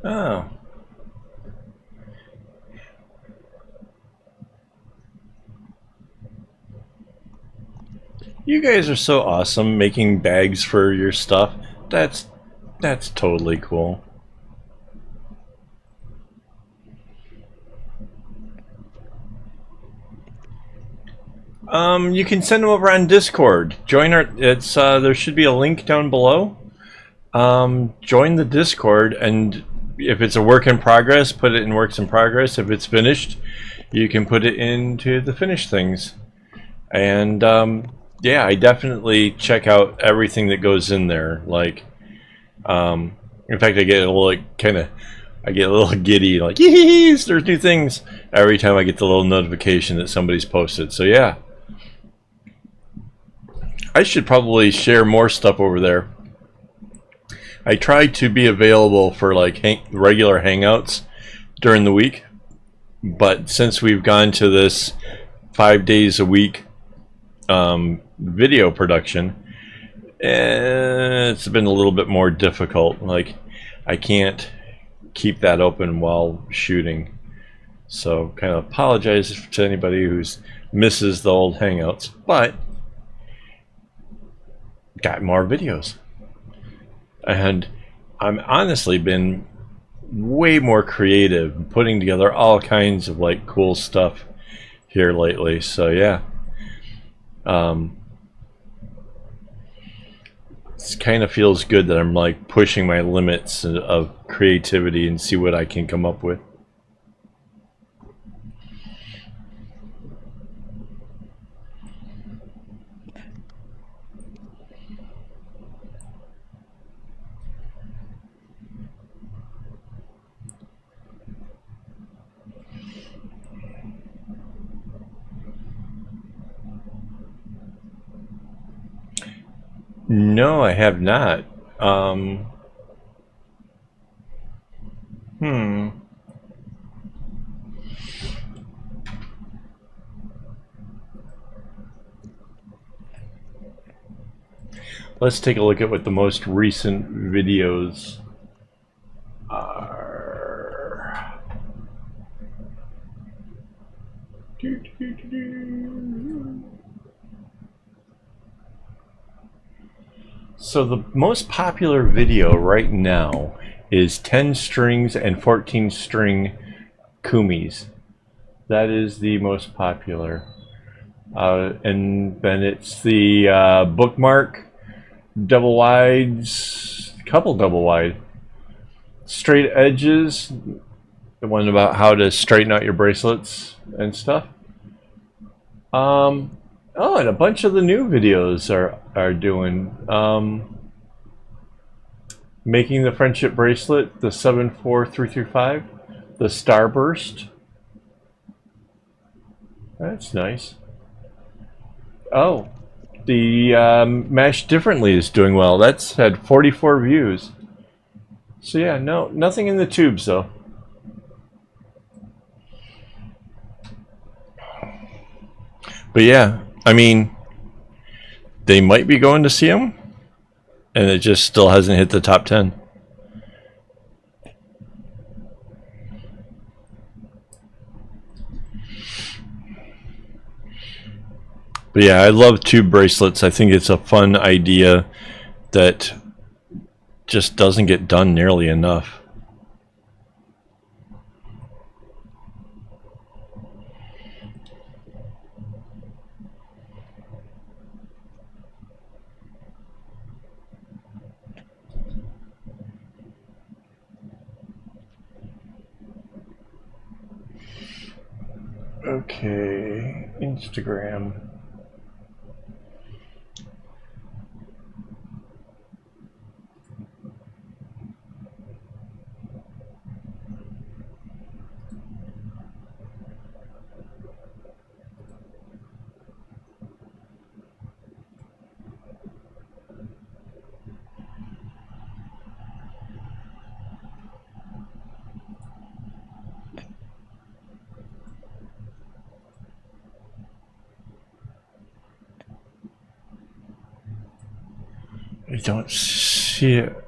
Oh. You guys are so awesome making bags for your stuff. That's totally cool. You can send them over on Discord. Join our. It's there should be a link down below. Join the Discord, and if it's a work in progress, put it in works in progress. If it's finished, you can put it into the finished things. And yeah, I definitely check out everything that goes in there. Like, in fact, I get a little I get a little giddy, like, yee, there's new things every time I get the little notification that somebody's posted. So yeah, I should probably share more stuff over there. I try to be available for like regular hangouts during the week, but since we've gone to this 5 days a week video production, it's been a little bit more difficult. Like, I can't keep that open while shooting, so kind of apologize to anybody who's misses the old hangouts, but got more videos. And I'm honestly been way more creative, putting together all kinds of like cool stuff here lately. So yeah, it kind of feels good that I'm like pushing my limits of creativity and see what I can come up with. No, I have not. Let's take a look at what the most recent videos are. So the most popular video right now is 10 strings and 14 string kumis. That is the most popular. And then it's the bookmark, double wides, couple double wide, straight edges, the one about how to straighten out your bracelets and stuff. Oh, and a bunch of the new videos are doing making the friendship bracelet, the 74335, the starburst. That's nice. Oh, the Mash Differently is doing well. That's had 44 views. So yeah, no, nothing in the tubes though. But yeah, I mean, they might be going to see him, and it just still hasn't hit the top 10. But yeah, I love tube bracelets. I think it's a fun idea that just doesn't get done nearly enough. Okay, Instagram. I don't see it.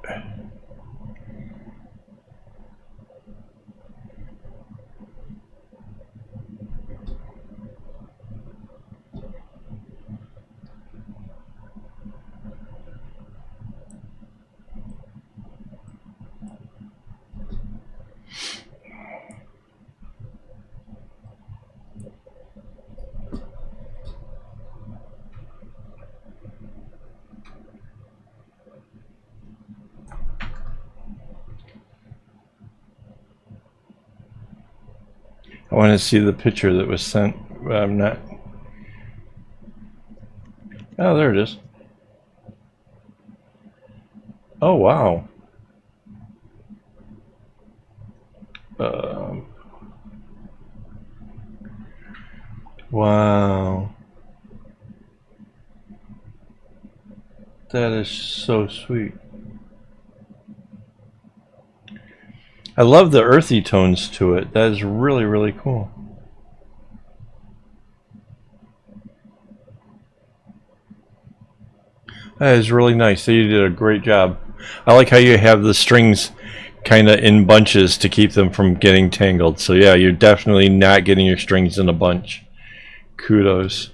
I want to see the picture that was sent, but I'm not. Oh, there it is. Oh, wow. Wow. That is so sweet. I love the earthy tones to it. That is really, really cool. That is really nice. You did a great job. I like how you have the strings kind of in bunches to keep them from getting tangled. So yeah, you're definitely not getting your strings in a bunch. Kudos.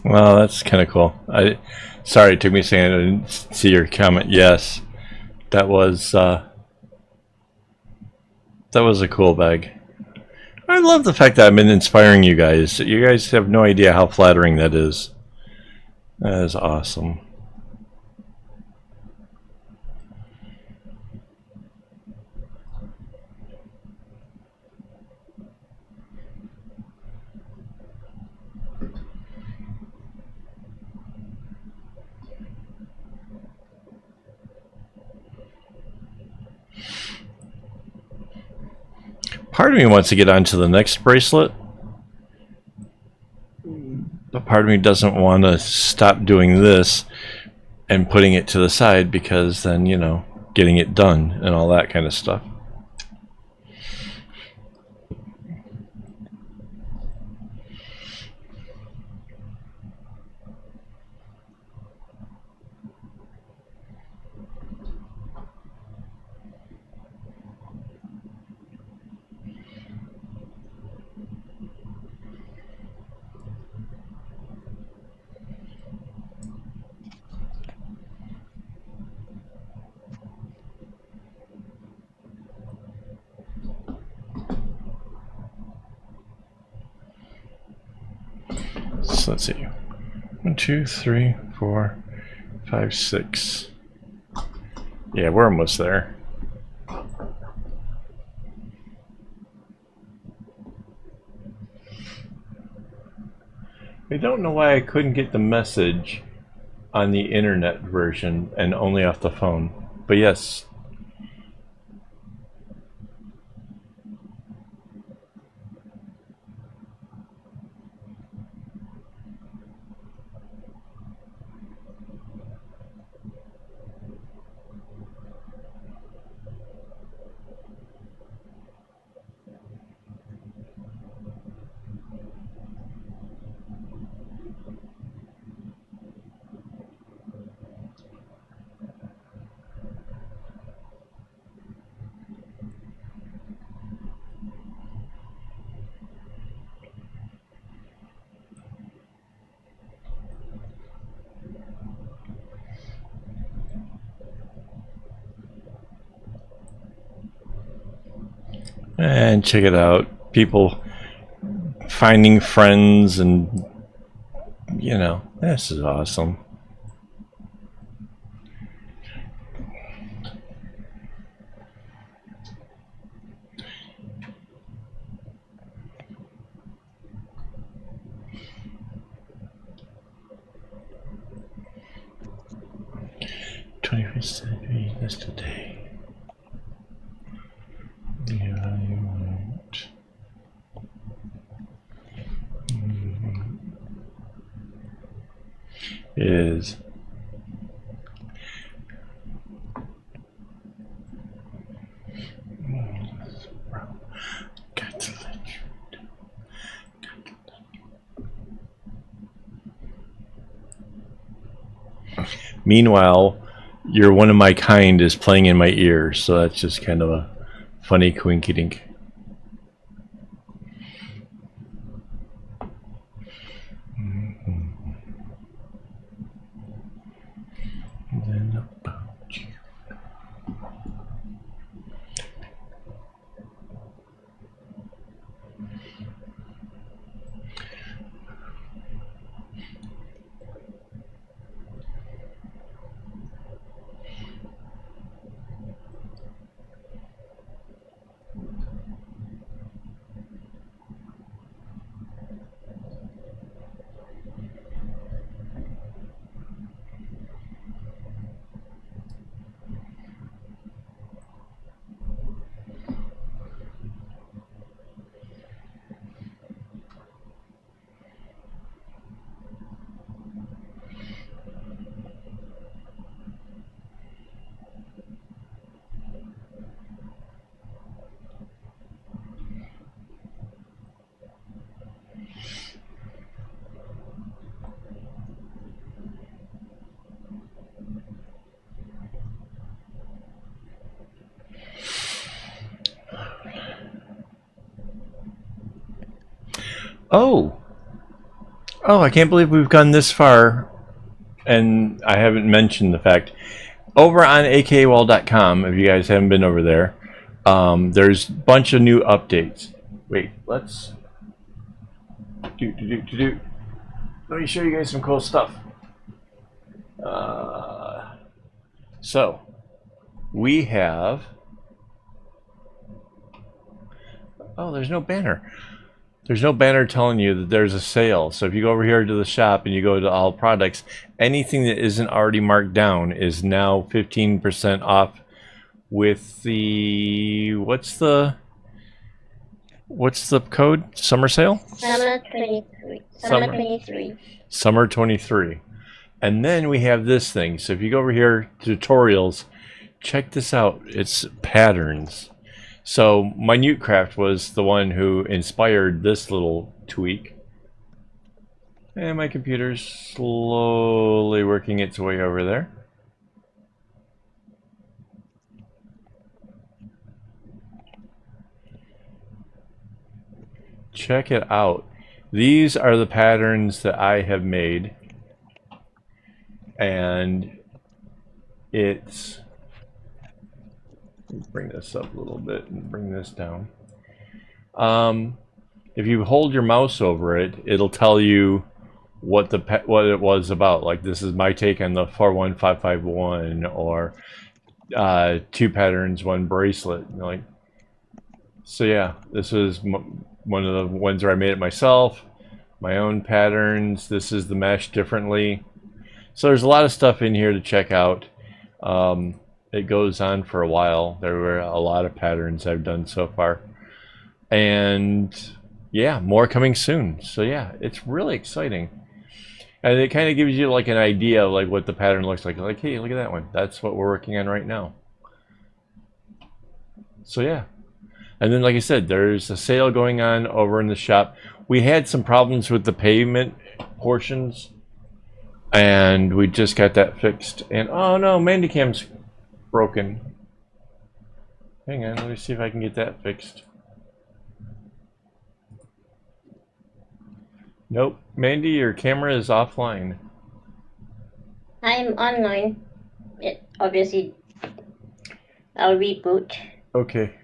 Well, that's kind of cool. Sorry, it took me a second. I didn't see your comment. Yes, that was a cool bag. I love the fact that I've been inspiring you guys. You guys have no idea how flattering that is. That is awesome. Part of me wants to get onto the next bracelet, but part of me doesn't want to stop doing this and putting it to the side, because then, you know, getting it done and all that kind of stuff. So let's see. 1, 2, 3, 4, 5, 6. Yeah, we're almost there. I don't know why I couldn't get the message on the internet version and only off the phone. But yes. And check it out. People finding friends, and you know, this is awesome. That's today. Is meanwhile, You're One of My Kind is playing in my ears, so that's just kind of a funny coinkydink. Oh, Oh, I can't believe we've gone this far, and I haven't mentioned the fact. Over on akaawol.com, if you guys haven't been over there, there's a bunch of new updates. Wait, let's let me show you guys some cool stuff. So we have. Oh, there's no banner. There's no banner telling you that there's a sale. So if you go over here to the shop and you go to all products, anything that isn't already marked down is now 15% off with the what's the code? Summer sale? Summer 23. Summer 23. Summer 23. And then we have this thing. So if you go over here, tutorials, check this out. It's patterns. So Minute Craft was the one who inspired this little tweak. And my computer's slowly working its way over there. Check it out. These are the patterns that I have made. And it's... bring this up a little bit and bring this down. If you hold your mouse over it, it'll tell you what it was about. Like, this is my take on the 41551, or 2 patterns, 1 bracelet. Like, so yeah, this is one of the ones where I made it myself. My own patterns. This is the mesh differently. So there's a lot of stuff in here to check out. It goes on for a while. There were a lot of patterns I've done so far. And yeah, more coming soon. So yeah, it's really exciting. And it kind of gives you like an idea of like what the pattern looks like. Like, hey, look at that one. That's what we're working on right now. So yeah. And then, like I said, there's a sale going on over in the shop. We had some problems with the payment portions, and we just got that fixed. And oh no, Mandicam's broken. Hang on, let me see if I can get that fixed. Nope, Mandy, your camera is offline. I'm online. It obviously, I'll reboot. Okay.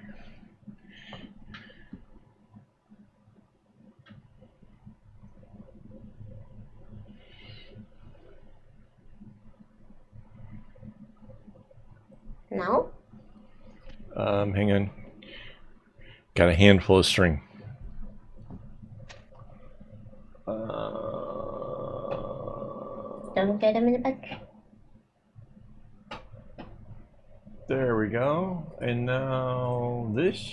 No? Hang on. Got a handful of string. Don't get them in the back. There we go. And now this.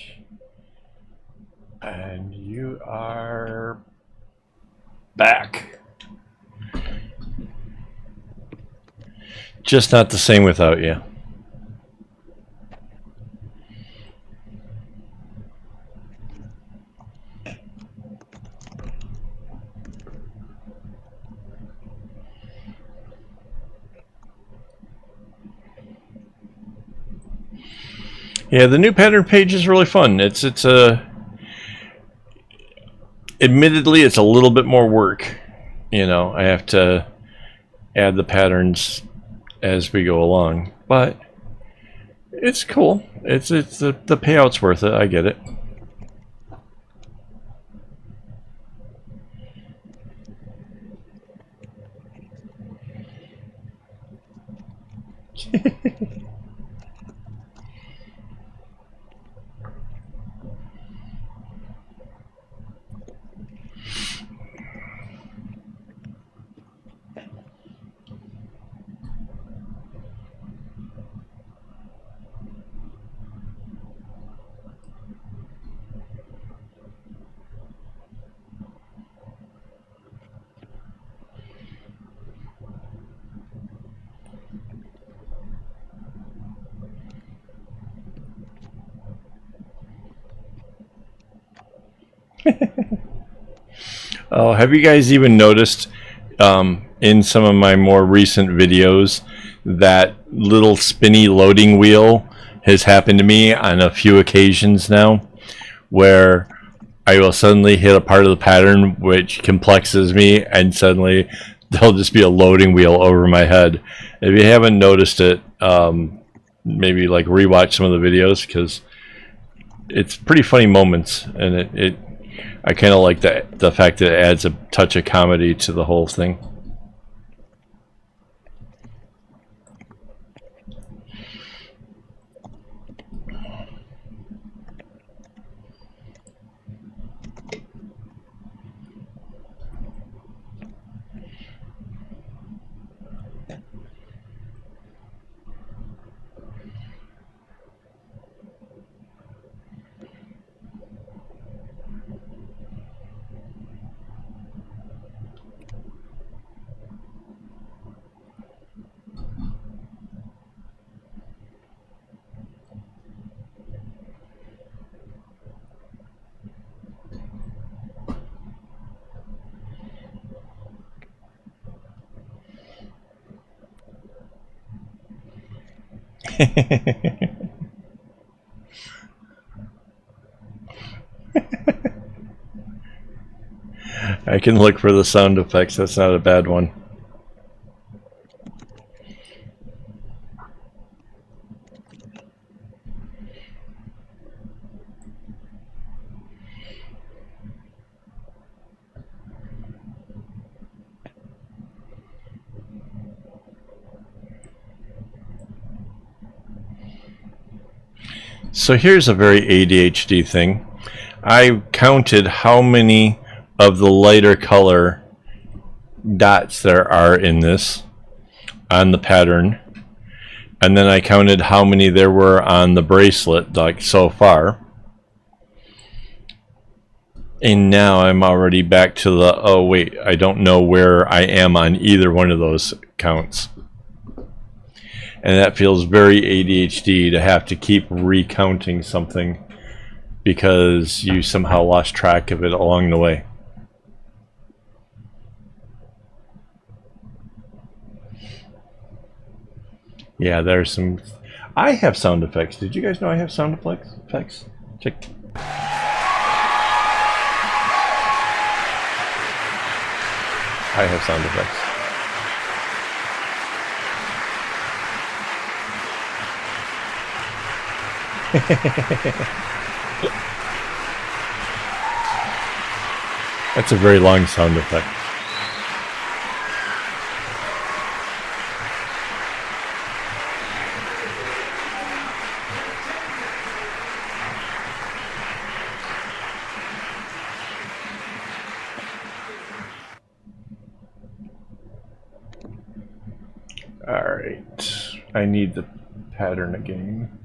And you are back. Just not the same without you. Yeah, the new pattern page is really fun. It's admittedly it's a little bit more work. You know, I have to add the patterns as we go along, but it's cool. It's the payout's worth it. I get it. Oh, have you guys even noticed in some of my more recent videos that little spinny loading wheel has happened to me on a few occasions now, where I will suddenly hit a part of the pattern which complexes me, and suddenly there'll just be a loading wheel over my head. If you haven't noticed it, maybe like rewatch some of the videos, because it's pretty funny moments, and I kind of like the fact that it adds a touch of comedy to the whole thing. I can look for the sound effects. That's not a bad one. So here's a very ADHD thing. I counted how many of the lighter color dots there are in this on the pattern, and then I counted how many there were on the bracelet, like so far, and now I'm already back to the, oh wait, I don't know where I am on either one of those counts. And that feels very ADHD to have to keep recounting something because you somehow lost track of it along the way. Yeah, there's some... I have sound effects. Did you guys know I have sound effects? Check. I have sound effects. That's a very long sound effect. All right, I need the pattern again.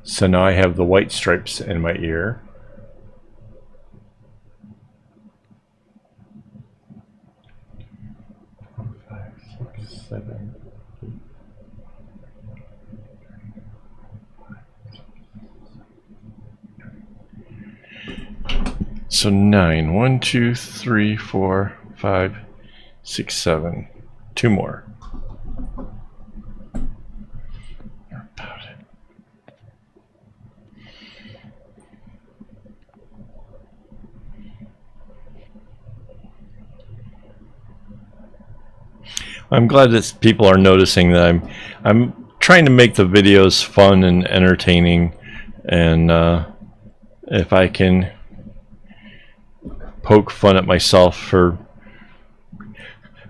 So now I have the white stripes in my ear. Five, six, seven, 8. So 9. 1, 2, 3, 4, 5, 6, 7. 2 more. About it. I'm glad that people are noticing that I'm trying to make the videos fun and entertaining, and if I can poke fun at myself for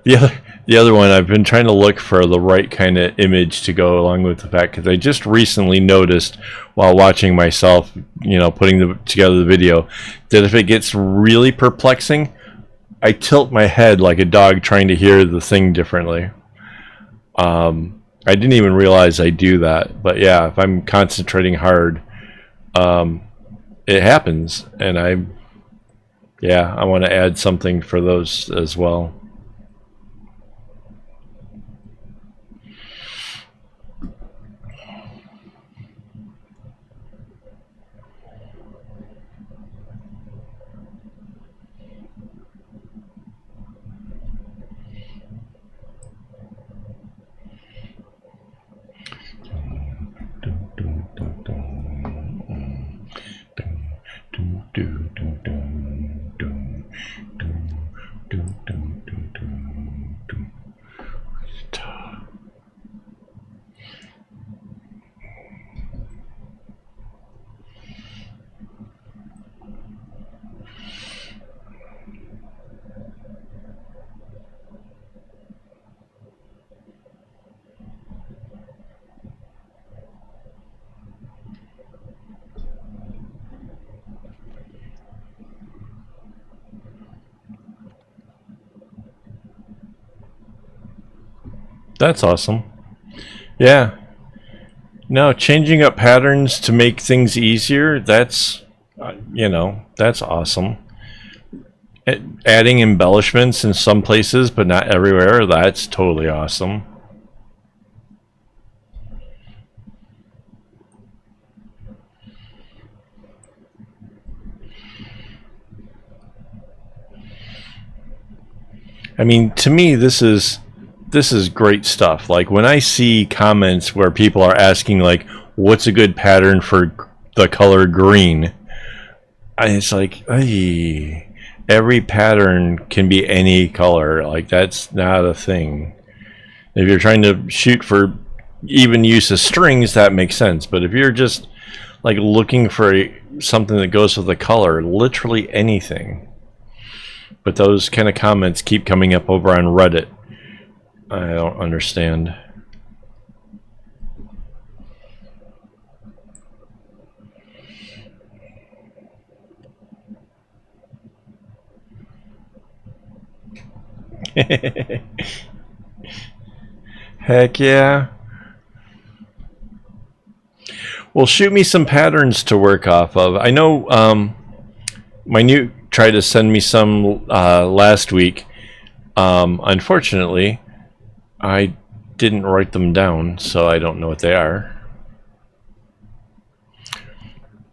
the other one, I've been trying to look for the right kind of image to go along with the fact, because I just recently noticed while watching myself, you know, putting together the video, that if it gets really perplexing, I tilt my head like a dog trying to hear the thing differently. I didn't even realize I do that, but yeah, if I'm concentrating hard, it happens, and I want to add something for those as well. That's awesome. Yeah. No, changing up patterns to make things easier, that's, you know, that's awesome. Adding embellishments in some places, but not everywhere, that's totally awesome. I mean, to me, this is great stuff. Like when I see comments where people are asking like, what's a good pattern for the color green? It's like, ay, every pattern can be any color. Like that's not a thing. If you're trying to shoot for even use of strings, that makes sense. But if you're just like looking for something that goes with the color, literally anything. But those kind of comments keep coming up over on Reddit. I don't understand. Heck yeah. Well, shoot me some patterns to work off of. I know my new tried to send me some last week. Unfortunately, I didn't write them down, so I don't know what they are.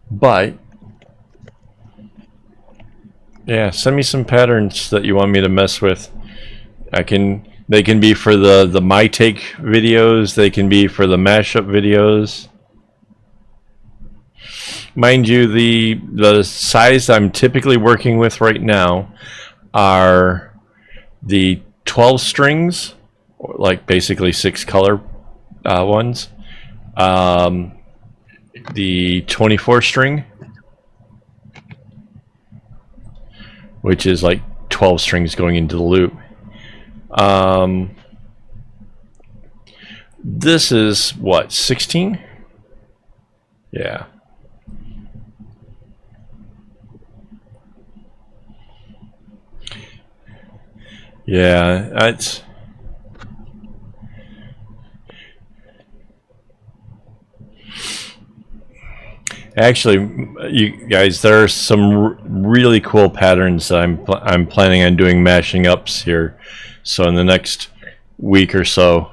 But yeah, send me some patterns that you want me to mess with. They can be for the my take videos, they can be for the mashup videos. Mind you, the size I'm typically working with right now are the 12 strings, like basically 6 color ones, the 24 string, which is like 12 strings going into the loop. This is what, 16? Yeah. Yeah, that's actually, you guys, there are some really cool patterns that I'm planning on doing mashing ups here. So in the next week or so,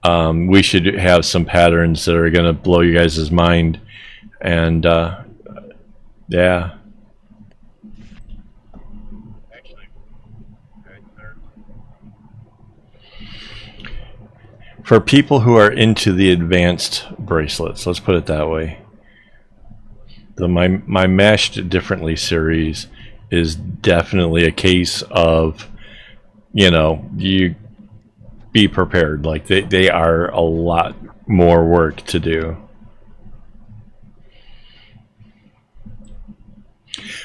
we should have some patterns that are going to blow you guys' mind, and yeah. For people who are into the advanced bracelets, let's put it that way, my Mashed Differently series is definitely a case of, you know, you be prepared. Like they are a lot more work to do.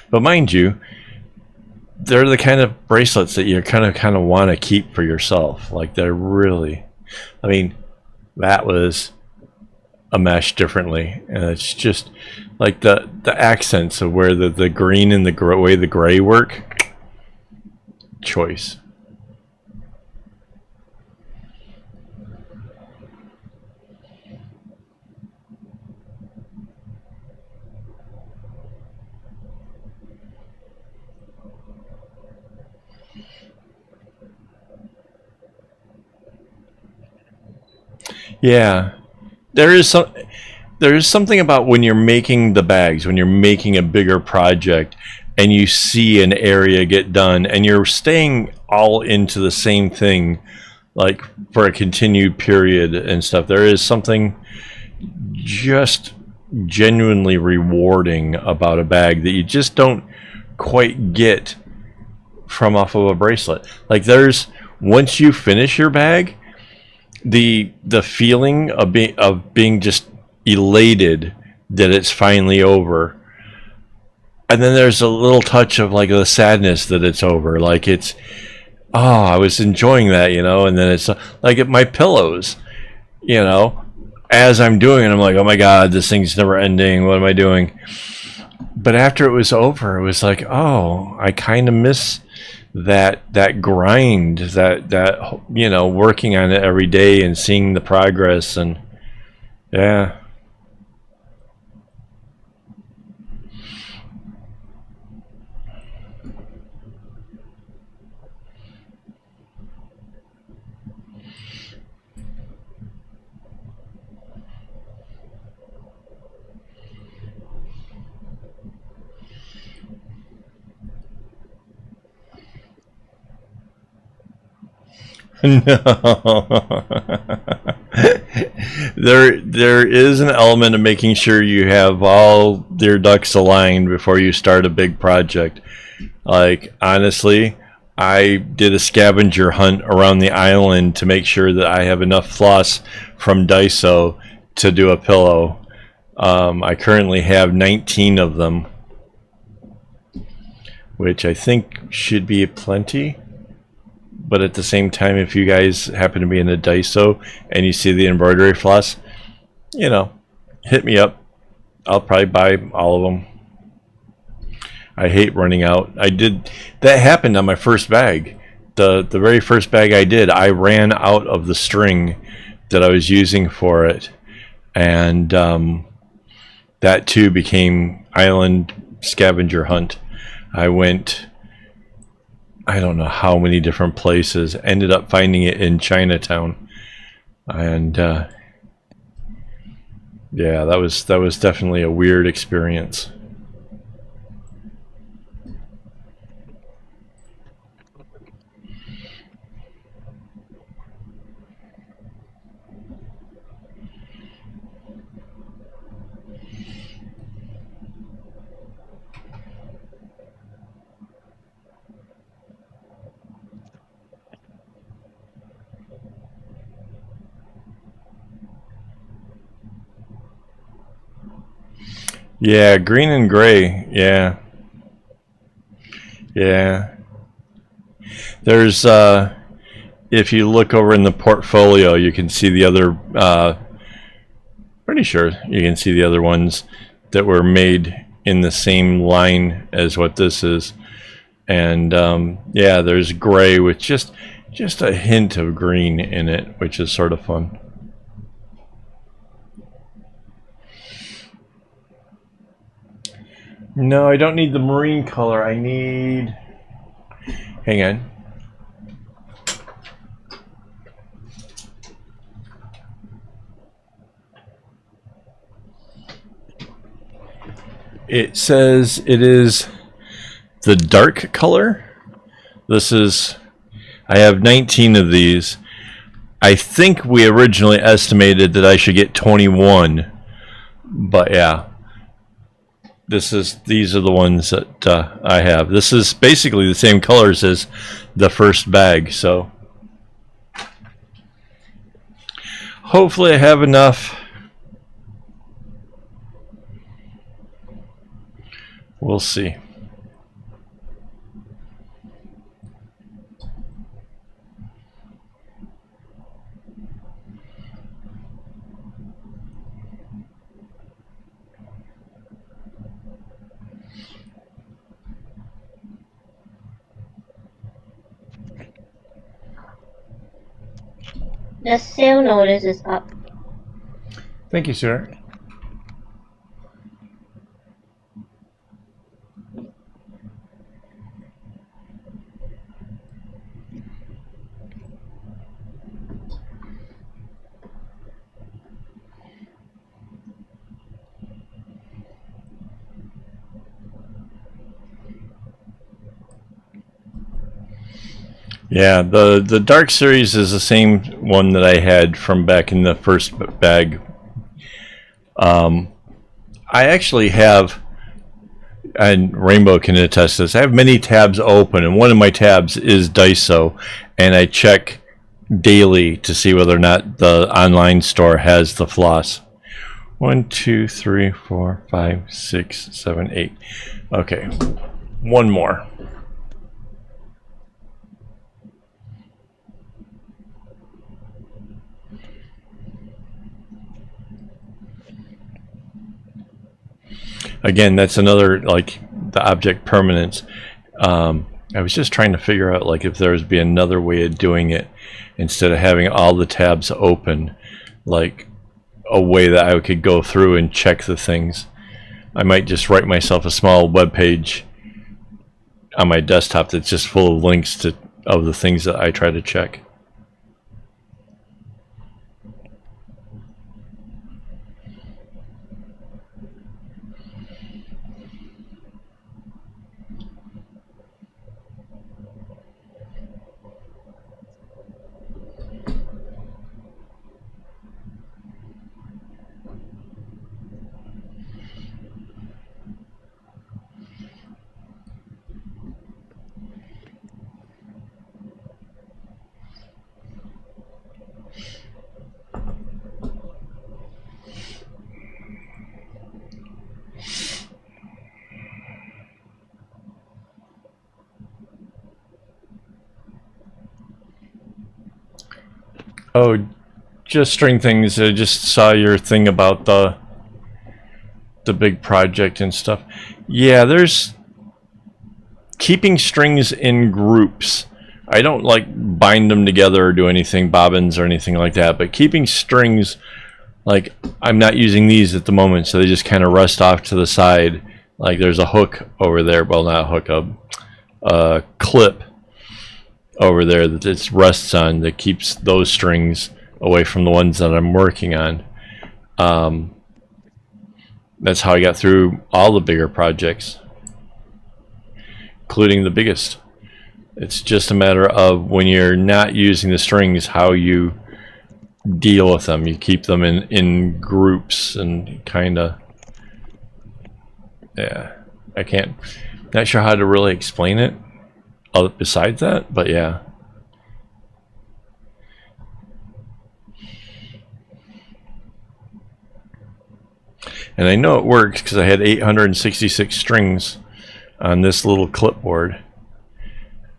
But mind you, they're the kind of bracelets that you kind of want to keep for yourself. Like they're really, I mean, that was a Mesh Differently, and it's just like the accents of where the green and the way the gray work. Choice. Yeah, there is something about when you're making the bags, when you're making a bigger project, and you see an area get done, and you're staying all into the same thing, like for a continued period and stuff. There is something just genuinely rewarding about a bag that you just don't quite get from off of a bracelet. Like once you finish your bag, the feeling of being just elated that it's finally over, and then there's a little touch of like the sadness that it's over. Like it's, oh, I was enjoying that, you know, and then it's like my pillows, you know, as I'm doing it, I'm like, oh my god, this thing's never ending, what am I doing? But after it was over, it was like, oh, I kind of miss that grind, that you know, working on it every day and seeing the progress. And yeah. No. There is an element of making sure you have all your ducks aligned before you start a big project. Like, honestly, I did a scavenger hunt around the island to make sure that I have enough floss from Daiso to do a pillow. I currently have 19 of them, which I think should be plenty. But at the same time, if you guys happen to be in a Daiso and you see the embroidery floss, you know, hit me up. I'll probably buy all of them. I hate running out. That happened on my first bag. The very first bag I did, I ran out of the string that I was using for it. And that too became island scavenger hunt. I went, I don't know how many different places, ended up finding it in Chinatown. And yeah, that was definitely a weird experience. Yeah, green and gray. Yeah. Yeah. There's if you look over in the portfolio, you can see the other pretty sure you can see the other ones that were made in the same line as what this is. And yeah, there's gray with just a hint of green in it, which is sort of fun. No, I don't need the marine color. I need... Hang on. It says it is the dark color. This is... I have 19 of these. I think we originally estimated that I should get 21. But yeah. These are the ones that I have. This is basically the same colors as the first bag, so hopefully I have enough. We'll see. The sale notice is up. Thank you, sir. Yeah, the Dark Series is the same one that I had from back in the first bag. I actually have, and Rainbow can attest to this, I have many tabs open, and one of my tabs is Daiso, and I check daily to see whether or not the online store has the floss. 1, 2, 3, 4, 5, 6, 7, 8. Okay, one more. Again, that's another, like, the object permanence. I was just trying to figure out like if there would be another way of doing it instead of having all the tabs open, like a way that I could go through and check the things. I might just write myself a small web page on my desktop that's just full of links to of the things that I try to check. Oh, just string things. I just saw your thing about the big project and stuff. Yeah, there's keeping strings in groups. I don't like bind them together or do anything, bobbins or anything like that, but keeping strings, like I'm not using these at the moment, so they just kind of rust off to the side. Like there's a hook over there, well not a hook, a clip over there that it rests on that keeps those strings away from the ones that I'm working on. That's how I got through all the bigger projects, including the biggest. It's just a matter of when you're not using the strings, how you deal with them. You keep them in groups and kind of, yeah, I can't, not sure how to really explain it besides that, but yeah. And I know it works because I had 866 strings on this little clipboard,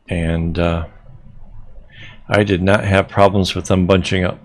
and I did not have problems with them bunching up.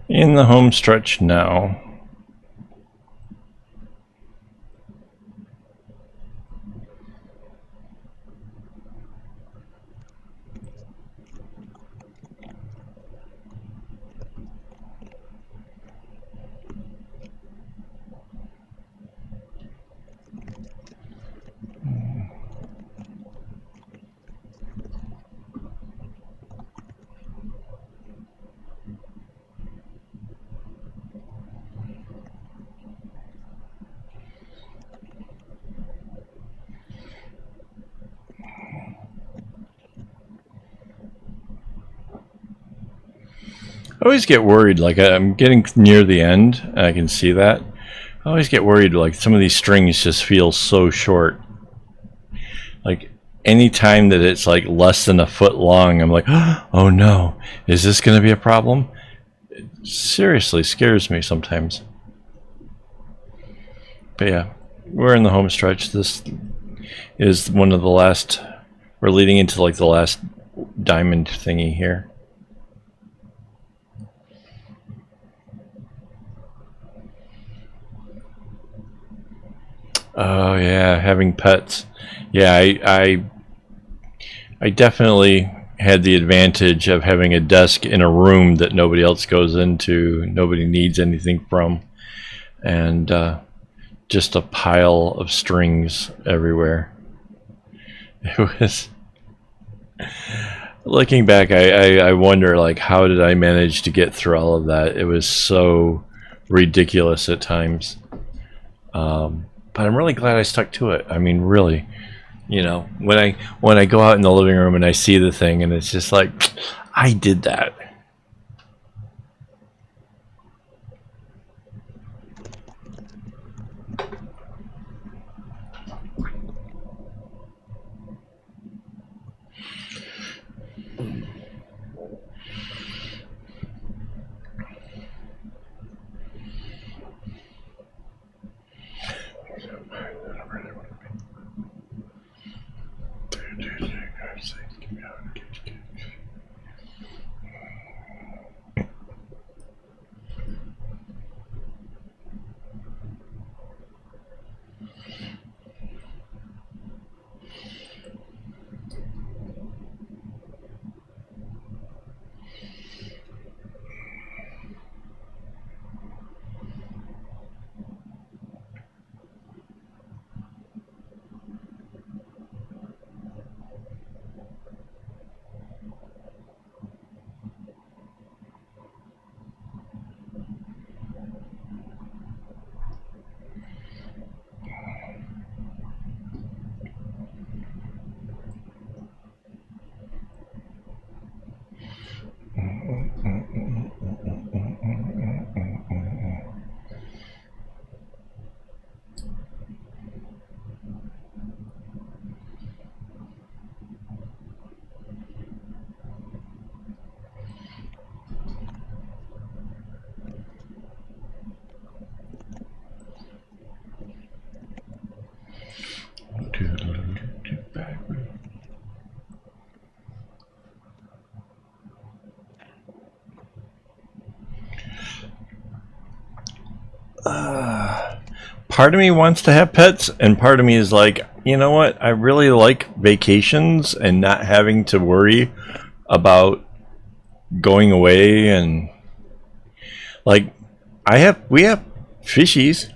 In the home stretch now. I always get worried, like I'm getting near the end, and I can see that. I always get worried, like some of these strings just feel so short. Like any time that it's like less than a foot long, I'm like, oh no, is this going to be a problem? It seriously scares me sometimes. But yeah, we're in the home stretch. This is one of the last. We're leading into like the last diamond thingy here. Oh yeah, having pets. Yeah, I definitely had the advantage of having a desk in a room that nobody else goes into, nobody needs anything from, and just a pile of strings everywhere. It was, looking back, I wonder, like, how did I manage to get through all of that? It was so ridiculous at times. But I'm really glad I stuck to it. I mean, really, you know, when I go out in the living room and I see the thing, and it's just like, I did that. Part of me wants to have pets, and part of me is like, you know what? I really like vacations and not having to worry about going away. And like, we have fishies.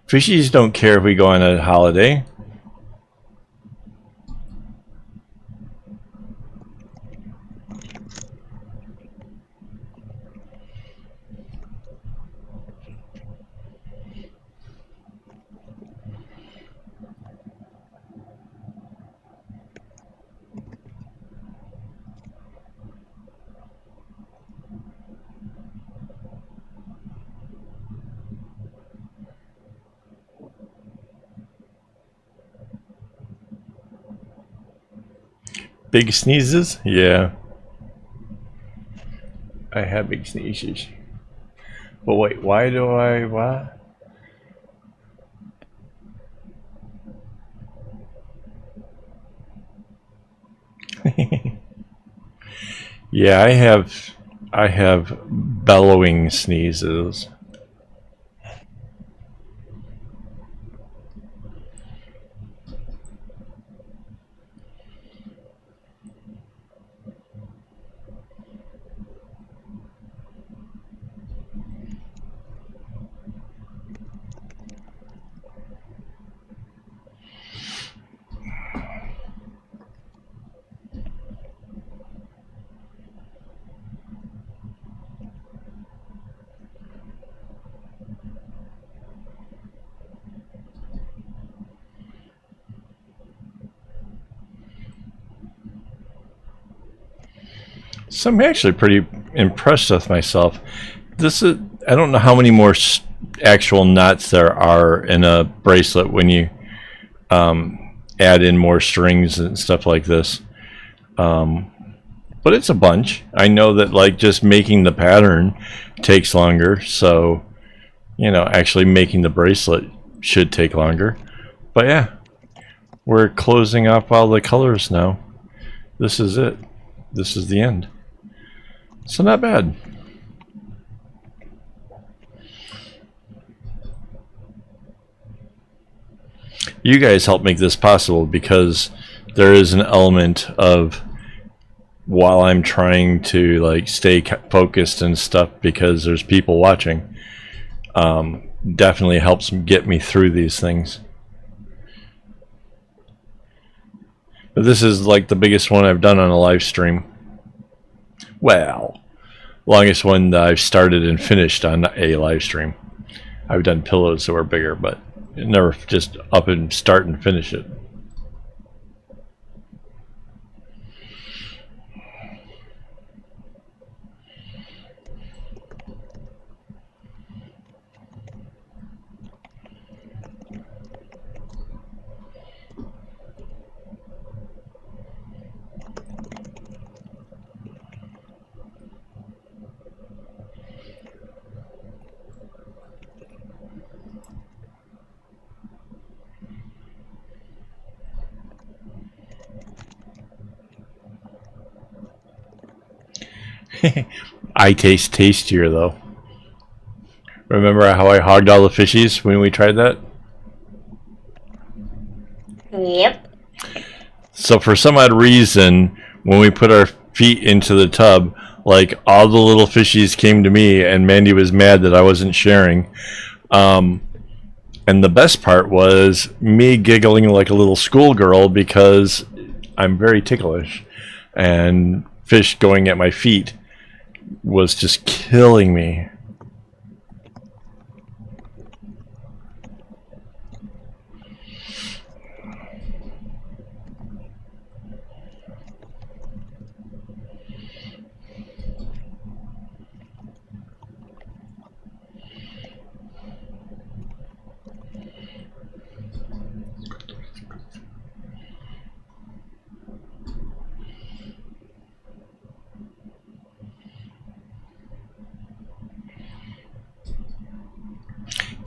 Fishies don't care if we go on a holiday. Big sneezes? Yeah. I have big sneezes. But wait, why do I, what? Yeah, I have bellowing sneezes. So I'm actually pretty impressed with myself. This is, I don't know how many more actual knots there are in a bracelet when you add in more strings and stuff like this. But it's a bunch. I know that like just making the pattern takes longer, so you know, actually making the bracelet should take longer. But yeah, we're closing up all the colors now. This is it. This is the end. So not bad. You guys help make this possible, because there is an element of, while I'm trying to like stay focused and stuff because there's people watching, definitely helps get me through these things. But this is like the biggest one I've done on a live stream. Well, longest one that I've started and finished on a live stream. I've done pillows that were bigger, but never just up and start and finish it. I taste tastier though. Remember how I hogged all the fishies when we tried that? Yep. So for some odd reason, when we put our feet into the tub, like all the little fishies came to me, and Mandy was mad that I wasn't sharing. And the best part was me giggling like a little schoolgirl because I'm very ticklish, and fish going at my feet was just killing me.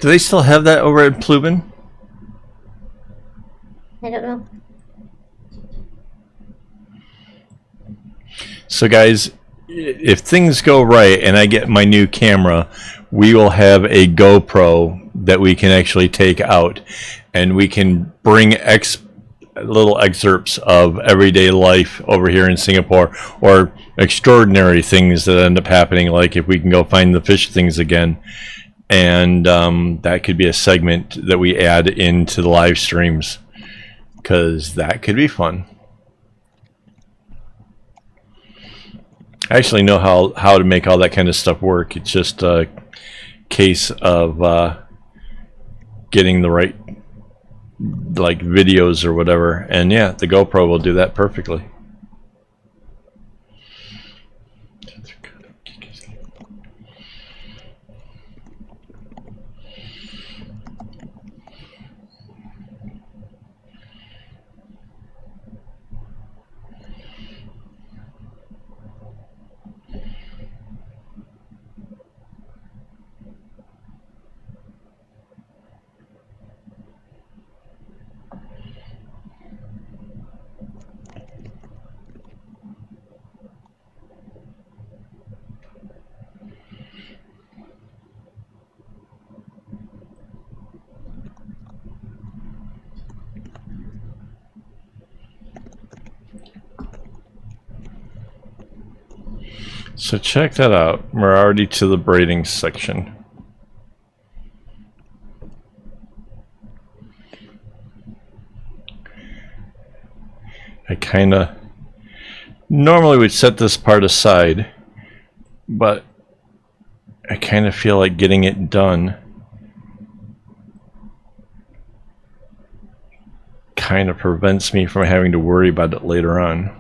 Do they still have that over at Plubin? I don't know. So guys, if things go right and I get my new camera, we will have a GoPro that we can actually take out, and we can bring little excerpts of everyday life over here in Singapore, or extraordinary things that end up happening, like if we can go find the fish things again. And that could be a segment that we add into the live streams, because that could be fun. I actually know how to make all that kind of stuff work. It's just a case of getting the right like videos or whatever, and yeah, the GoPro will do that perfectly. So check that out. We're already to the braiding section. I kind of normally would set this part aside, but I kind of feel like getting it done kind of prevents me from having to worry about it later on.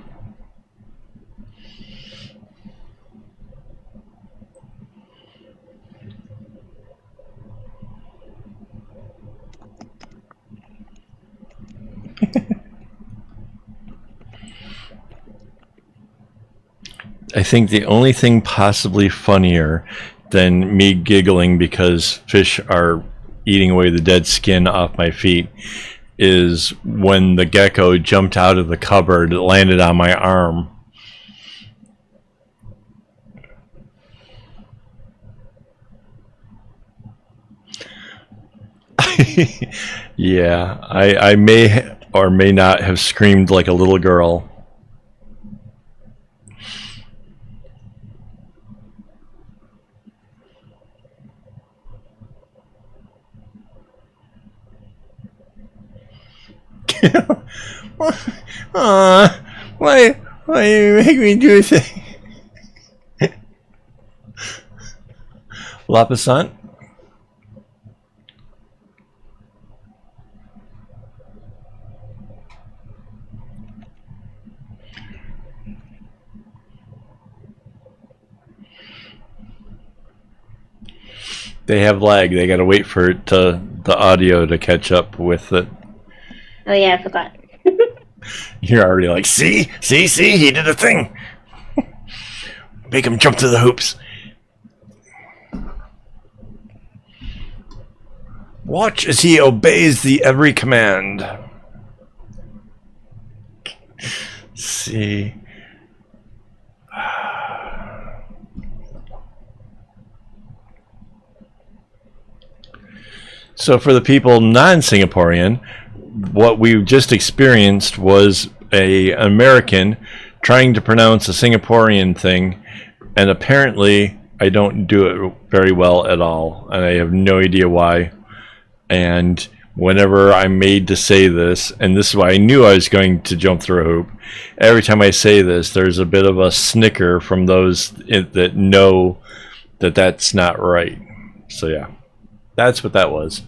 I think the only thing possibly funnier than me giggling because fish are eating away the dead skin off my feet is when the gecko jumped out of the cupboard, it landed on my arm. Yeah, I may or may not have screamed like a little girl. Why you make me do this? La Passant? They have lag. They gotta wait for it to, the audio to catch up with it. Oh yeah, I forgot. You're already like, see, he did a thing. Make him jump to the hoops. Watch as he obeys the every command. See. So for the people non-Singaporean, what we just experienced was an American trying to pronounce a Singaporean thing, and apparently I don't do it very well at all, and I have no idea why. And whenever I'm made to say this, and this is why I knew I was going to jump through a hoop, every time I say this, there's a bit of a snicker from those that know that that's not right. So yeah, that's what that was.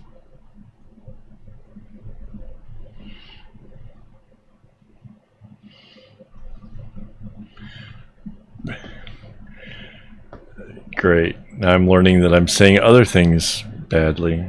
Great. Now I'm learning that I'm saying other things badly.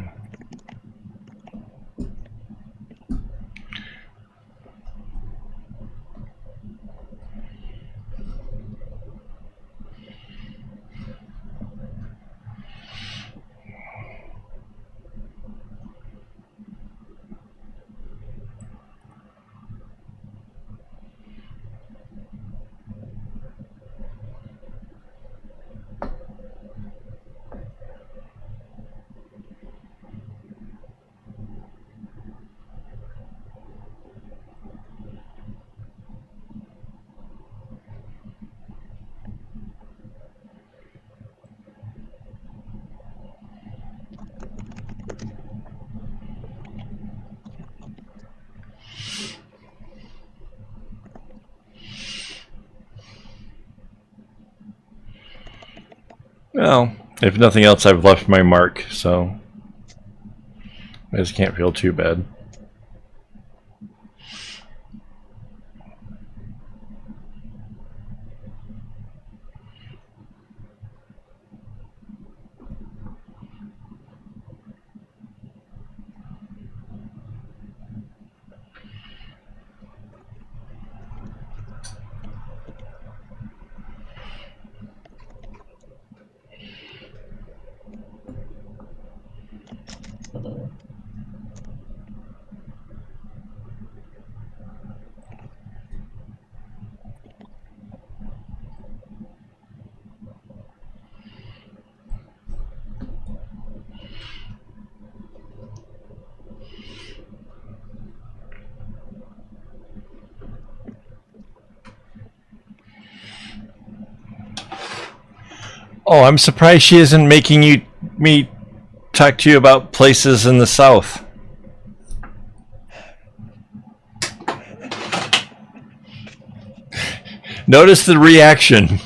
Well, if nothing else, I've left my mark, so I just can't feel too bad. Oh, I'm surprised she isn't making me talk to you about places in the South. Notice the reaction.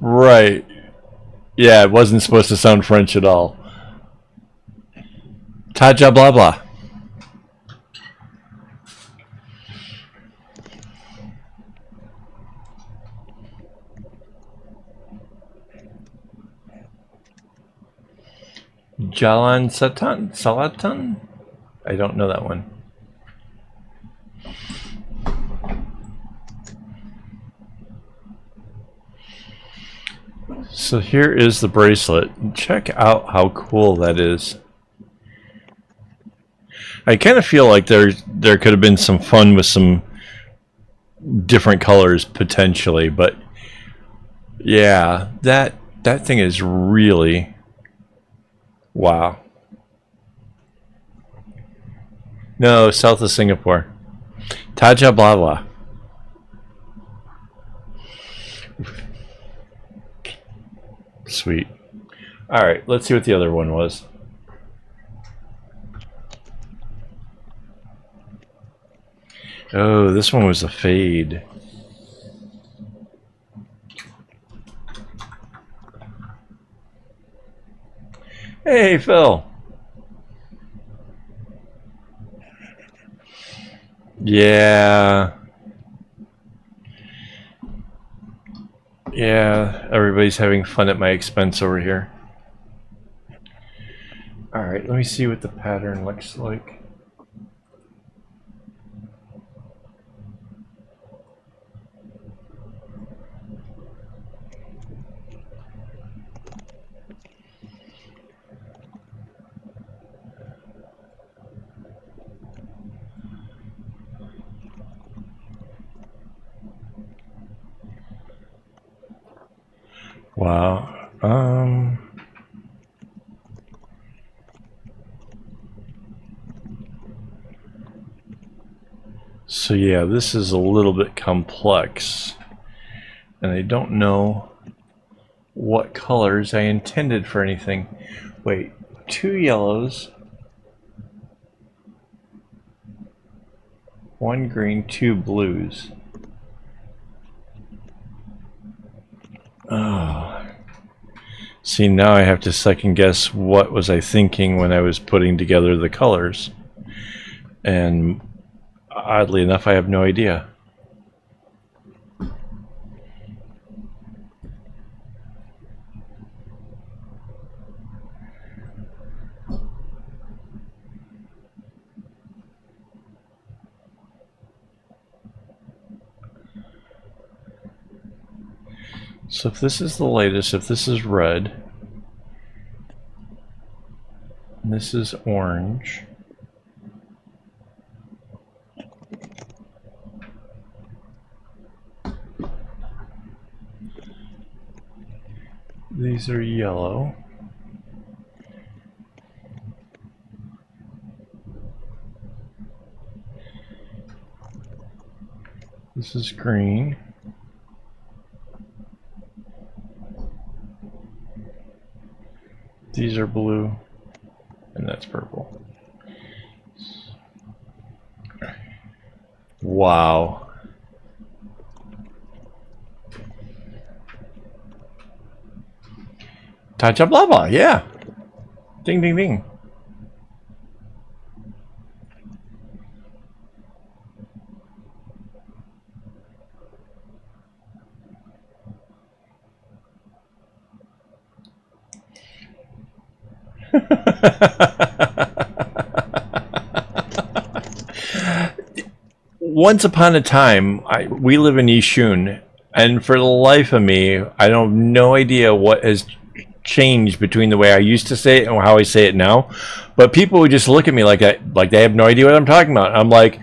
Right. Yeah, it wasn't supposed to sound French at all. Taja blah blah. Jalan Salatan? I don't know that one. So here is the bracelet. Check out how cool that is. I kind of feel like there could have been some fun with some different colors potentially, but yeah, that thing is really wow. No, south of Singapore. Taja blah blah. Sweet. All right, let's see what the other one was. Oh, this one was a fade. Hey, Phil. Yeah. Yeah, everybody's having fun at my expense over here. Alright, let me see what the pattern looks like. Wow. So yeah, this is a little bit complex. And I don't know what colors I intended for anything. Wait, 2 yellows, 1 green, 2 blues. Oh. See, now I have to second guess what was I thinking when I was putting together the colors. And oddly enough, I have no idea. So if this is the latest, if this is red, and this is orange, these are yellow, this is green, these are blue, and that's purple. Wow. Tacha blah blah, yeah. Ding ding ding. Once upon a time, we live in Yishun, and for the life of me, I don't have no idea what has changed between the way I used to say it and how I say it now. But people would just look at me like they have no idea what I'm talking about. I'm like,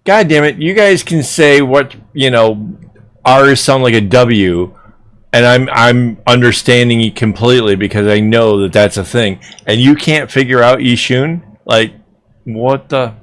God damn it, you guys can say what, you know, R's sound like a W, and I'm understanding it completely because I know that that's a thing, and you can't figure out Yishun? Like, what the?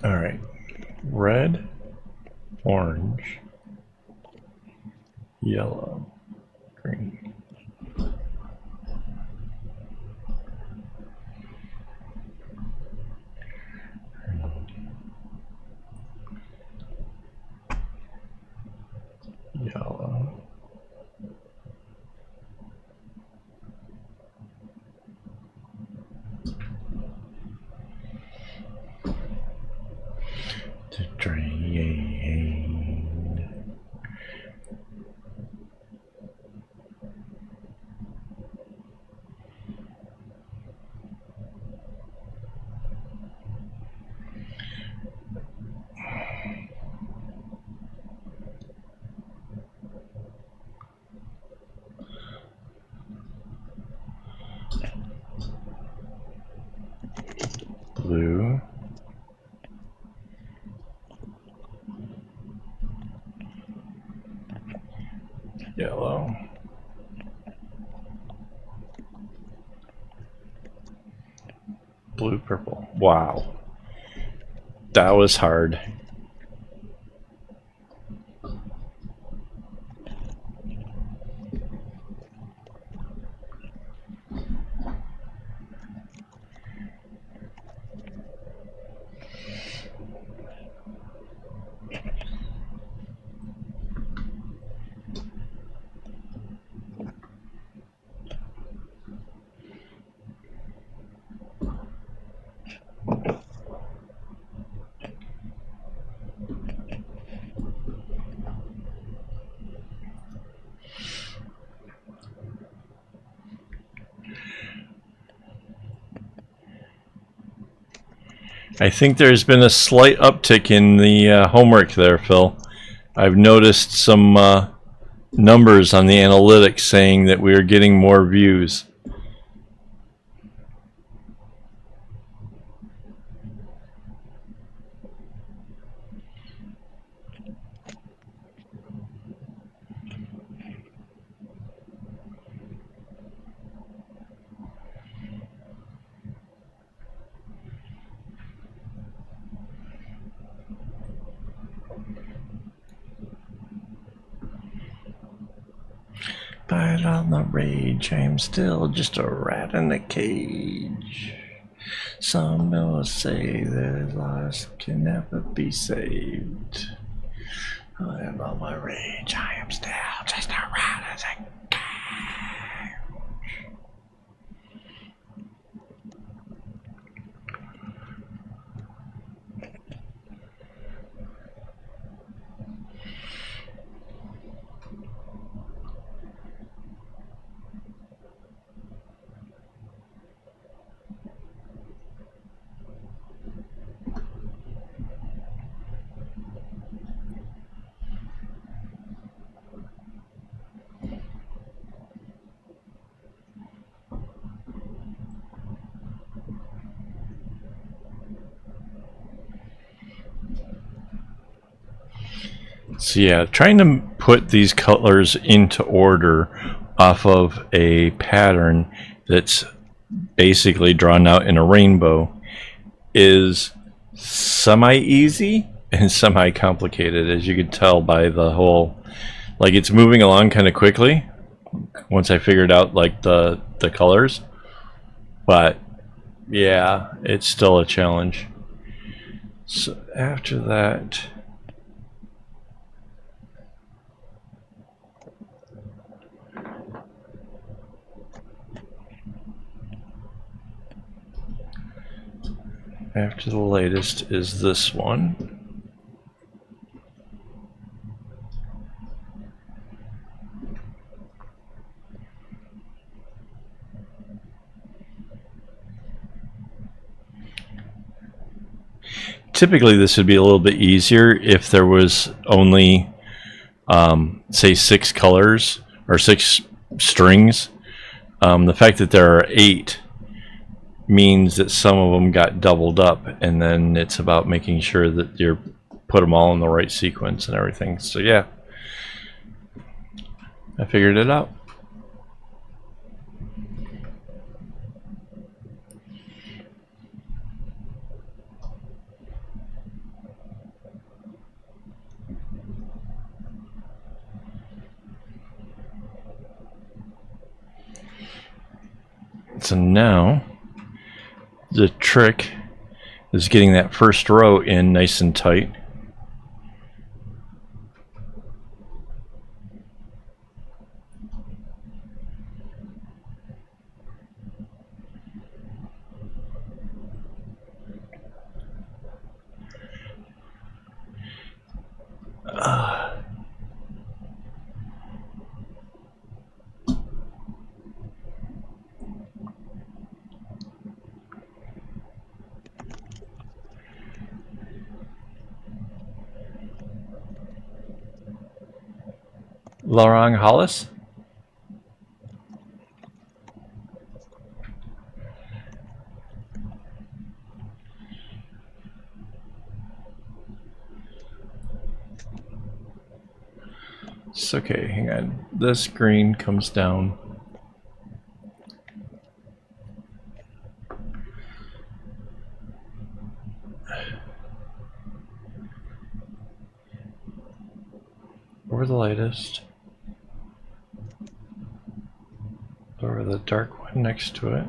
All right, red, orange, yellow, green. Yellow. blue, yellow, blue, purple. Wow, that was hard. I think there's been a slight uptick in the homework there, Phil. I've noticed some numbers on the analytics saying that we are getting more views. But on the rage, I am still just a rat in a cage. Some will say that lost can never be saved. And on my rage, I am still just a rat in a cage. So yeah, trying to put these colors into order off of a pattern that's basically drawn out in a rainbow is semi-easy and semi-complicated, as you can tell by the whole, like, it's moving along kind of quickly once I figured out like the colors, but yeah, it's still a challenge. So after that, after the latest is this one. Typically this would be a little bit easier if there was only say 6 colors or 6 strings. The fact that there are 8 means that some of them got doubled up, and then it's about making sure that you put them all in the right sequence and everything. So yeah, I figured it out. So now the trick is getting that first row in nice and tight. Laurent Hollis. It's okay, hang on. This green comes down. Over the lightest. Over the dark one next to it.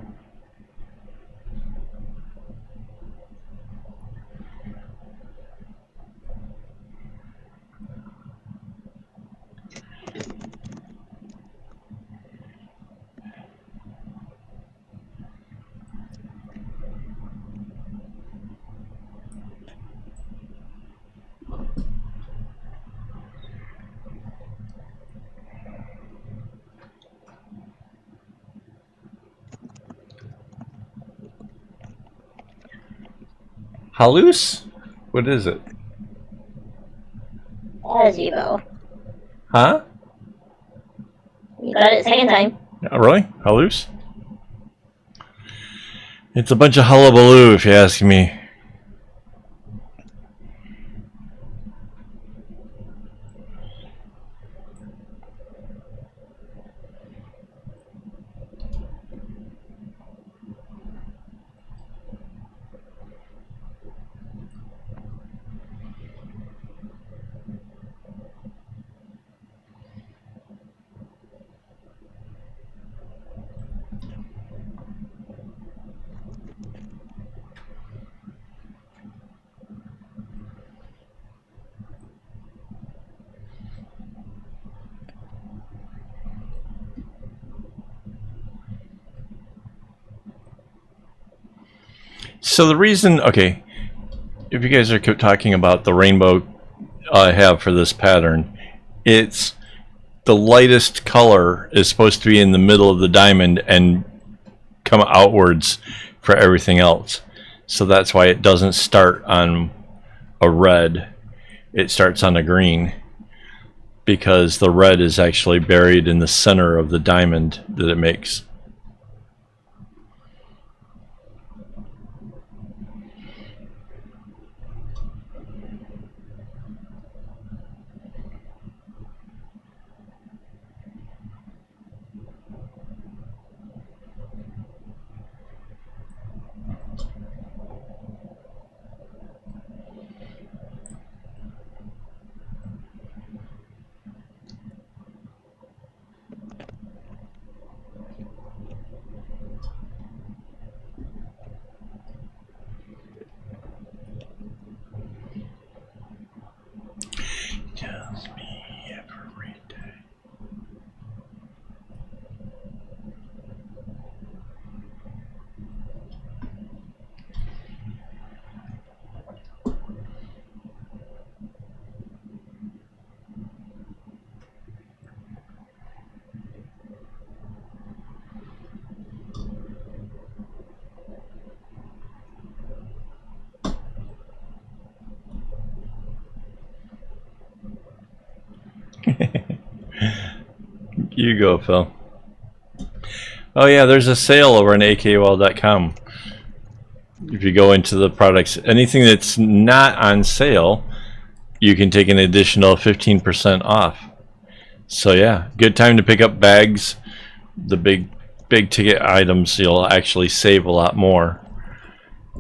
Halus? What is it? Gazebo. Huh? You got it second time. Oh, really? Halus? It's a bunch of hullabaloo, if you ask me. So the reason, okay, if you guys are talking about the rainbow I have for this pattern, it's the lightest color is supposed to be in the middle of the diamond and come outwards for everything else. So that's why it doesn't start on a red, it starts on a green, because the red is actually buried in the center of the diamond that it makes. You go, Phil. Oh yeah, there's a sale over on akaawol.com. If you go into the products, anything that's not on sale, you can take an additional 15% off. So yeah, good time to pick up bags. The big ticket items, you'll actually save a lot more,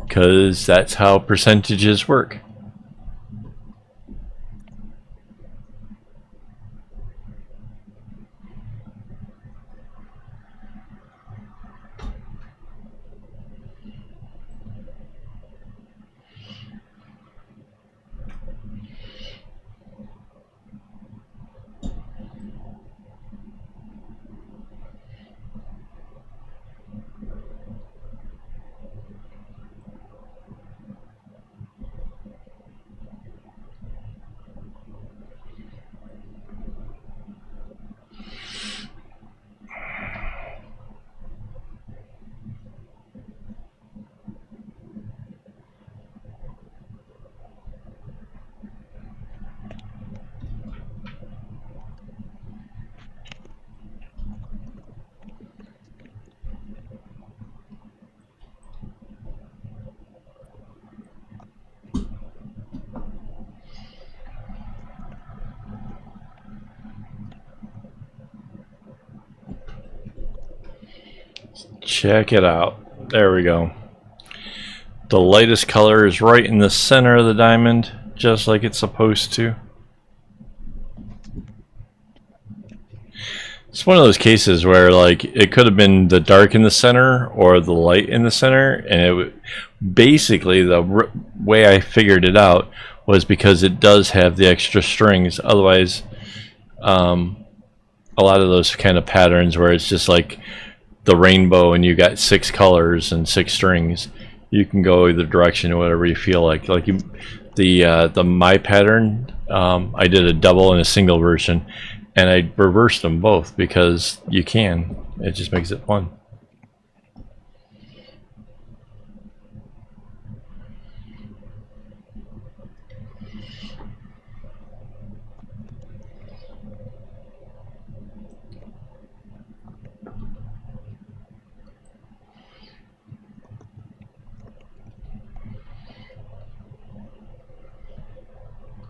because that's how percentages work. Check it out. There we go. The lightest color is right in the center of the diamond, just like it's supposed to. It's one of those cases where, like, it could have been the dark in the center or the light in the center, and it basically the way I figured it out was because it does have the extra strings. Otherwise, a lot of those kind of patterns where it's just like the rainbow and you got 6 colors and 6 strings, you can go either direction or whatever you feel like. Like the my pattern, I did a double and a single version, and I reversed them both because you can. It just makes it fun.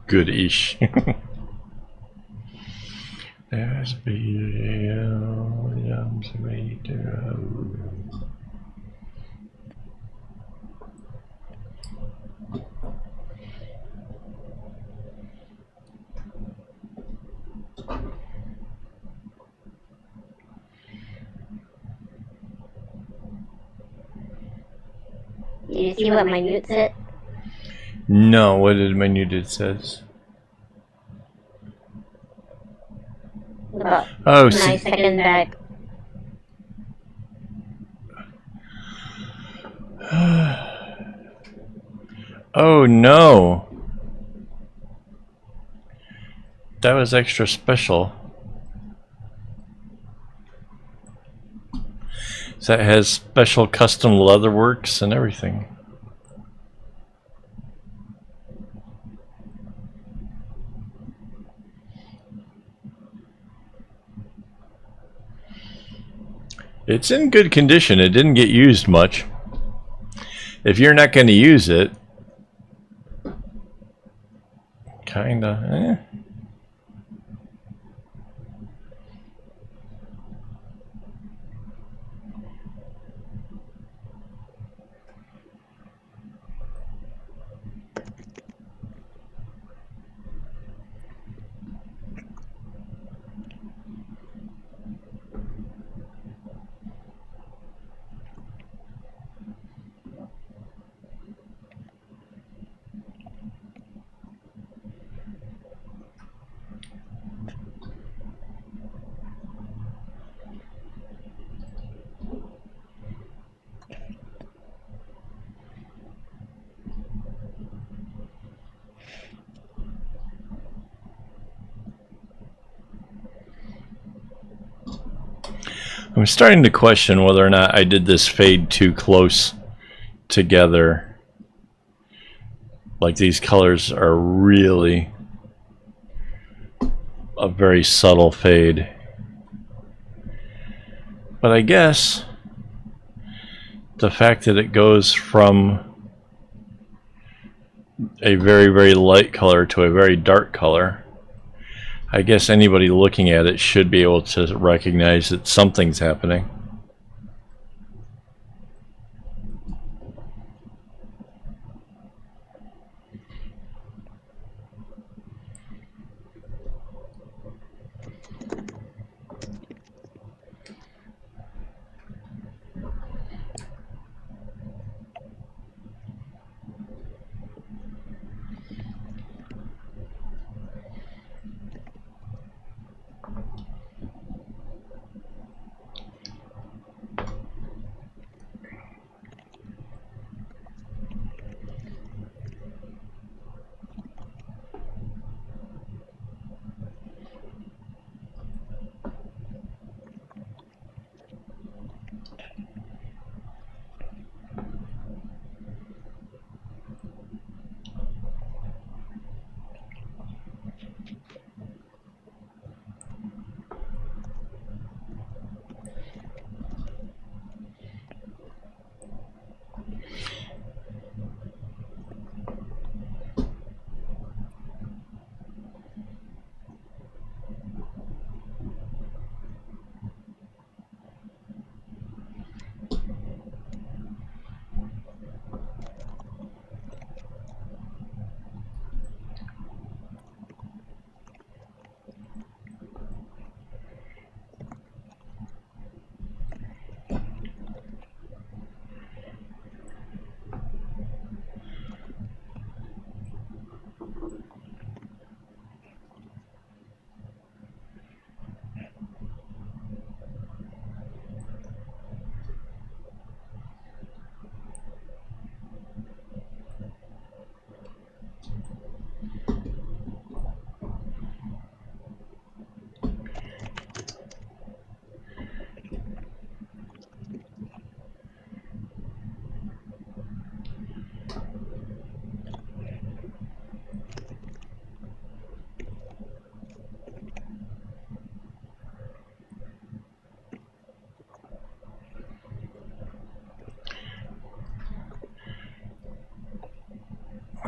Good-ish. There's beauty, way to go. Did you see what my mute said? No, what did my muted says? About Oh, 9 seconds back. Oh no. That was extra special. That has special custom leatherworks and everything. It's in good condition. It didn't get used much. If you're not going to use it, kinda, I'm starting to question whether or not I did this fade too close together. Like, these colors are really a very subtle fade. But I guess the fact that it goes from a very, very light color to a very dark color, I guess anybody looking at it should be able to recognize that something's happening.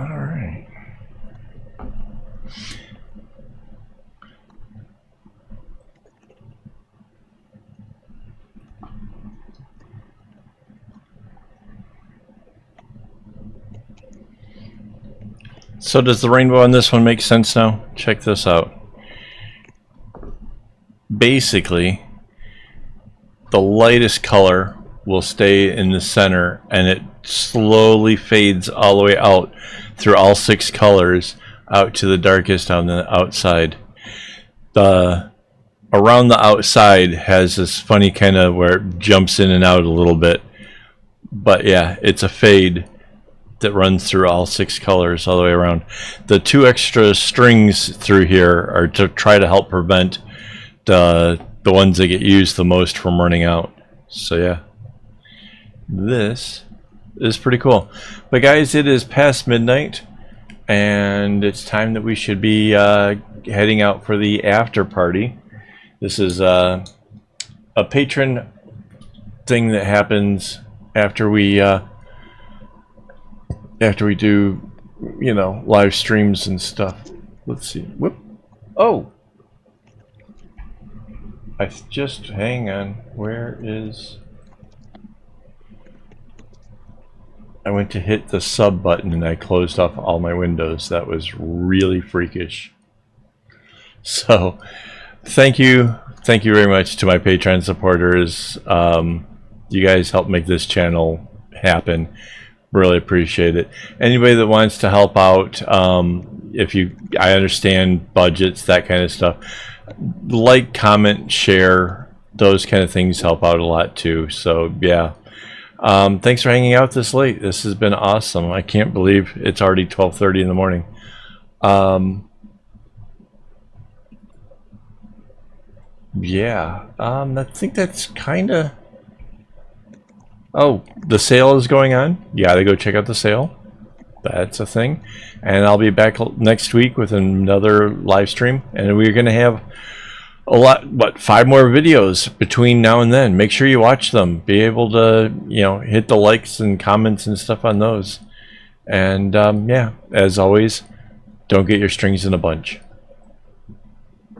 All right. So does the rainbow on this one make sense now? Check this out. Basically, the lightest color will stay in the center, and it slowly fades all the way out through all 6 colors out to the darkest on the outside. The around the outside has this funny kind of where it jumps in and out a little bit, but yeah, it's a fade that runs through all 6 colors all the way around. The 2 extra strings through here are to try to help prevent the ones that get used the most from running out. So yeah, this is pretty cool. But guys, it is past midnight, and it's time that we should be heading out for the after party. This is a patron thing that happens after we do, you know, live streams and stuff. Let's see. Whoop. Oh, just hang on. Where is? I went to hit the sub button and I closed off all my windows. That was really freakish. So, thank you very much to my Patreon supporters. You guys help make this channel happen. Really appreciate it. Anybody that wants to help out, I understand budgets, that kind of stuff. Like, comment, share, those kind of things help out a lot too. So yeah, thanks for hanging out this late. This has been awesome. I can't believe it's already 12:30 in the morning. Yeah, I think that's kind of... Oh, the sale is going on. You gotta go check out the sale. That's a thing. And I'll be back next week with another live stream, and we're gonna have a lot, 5 more videos between now and then. Make sure you watch them. Be able to, you know, hit the likes and comments and stuff on those. And yeah, as always, don't get your strings in a bunch.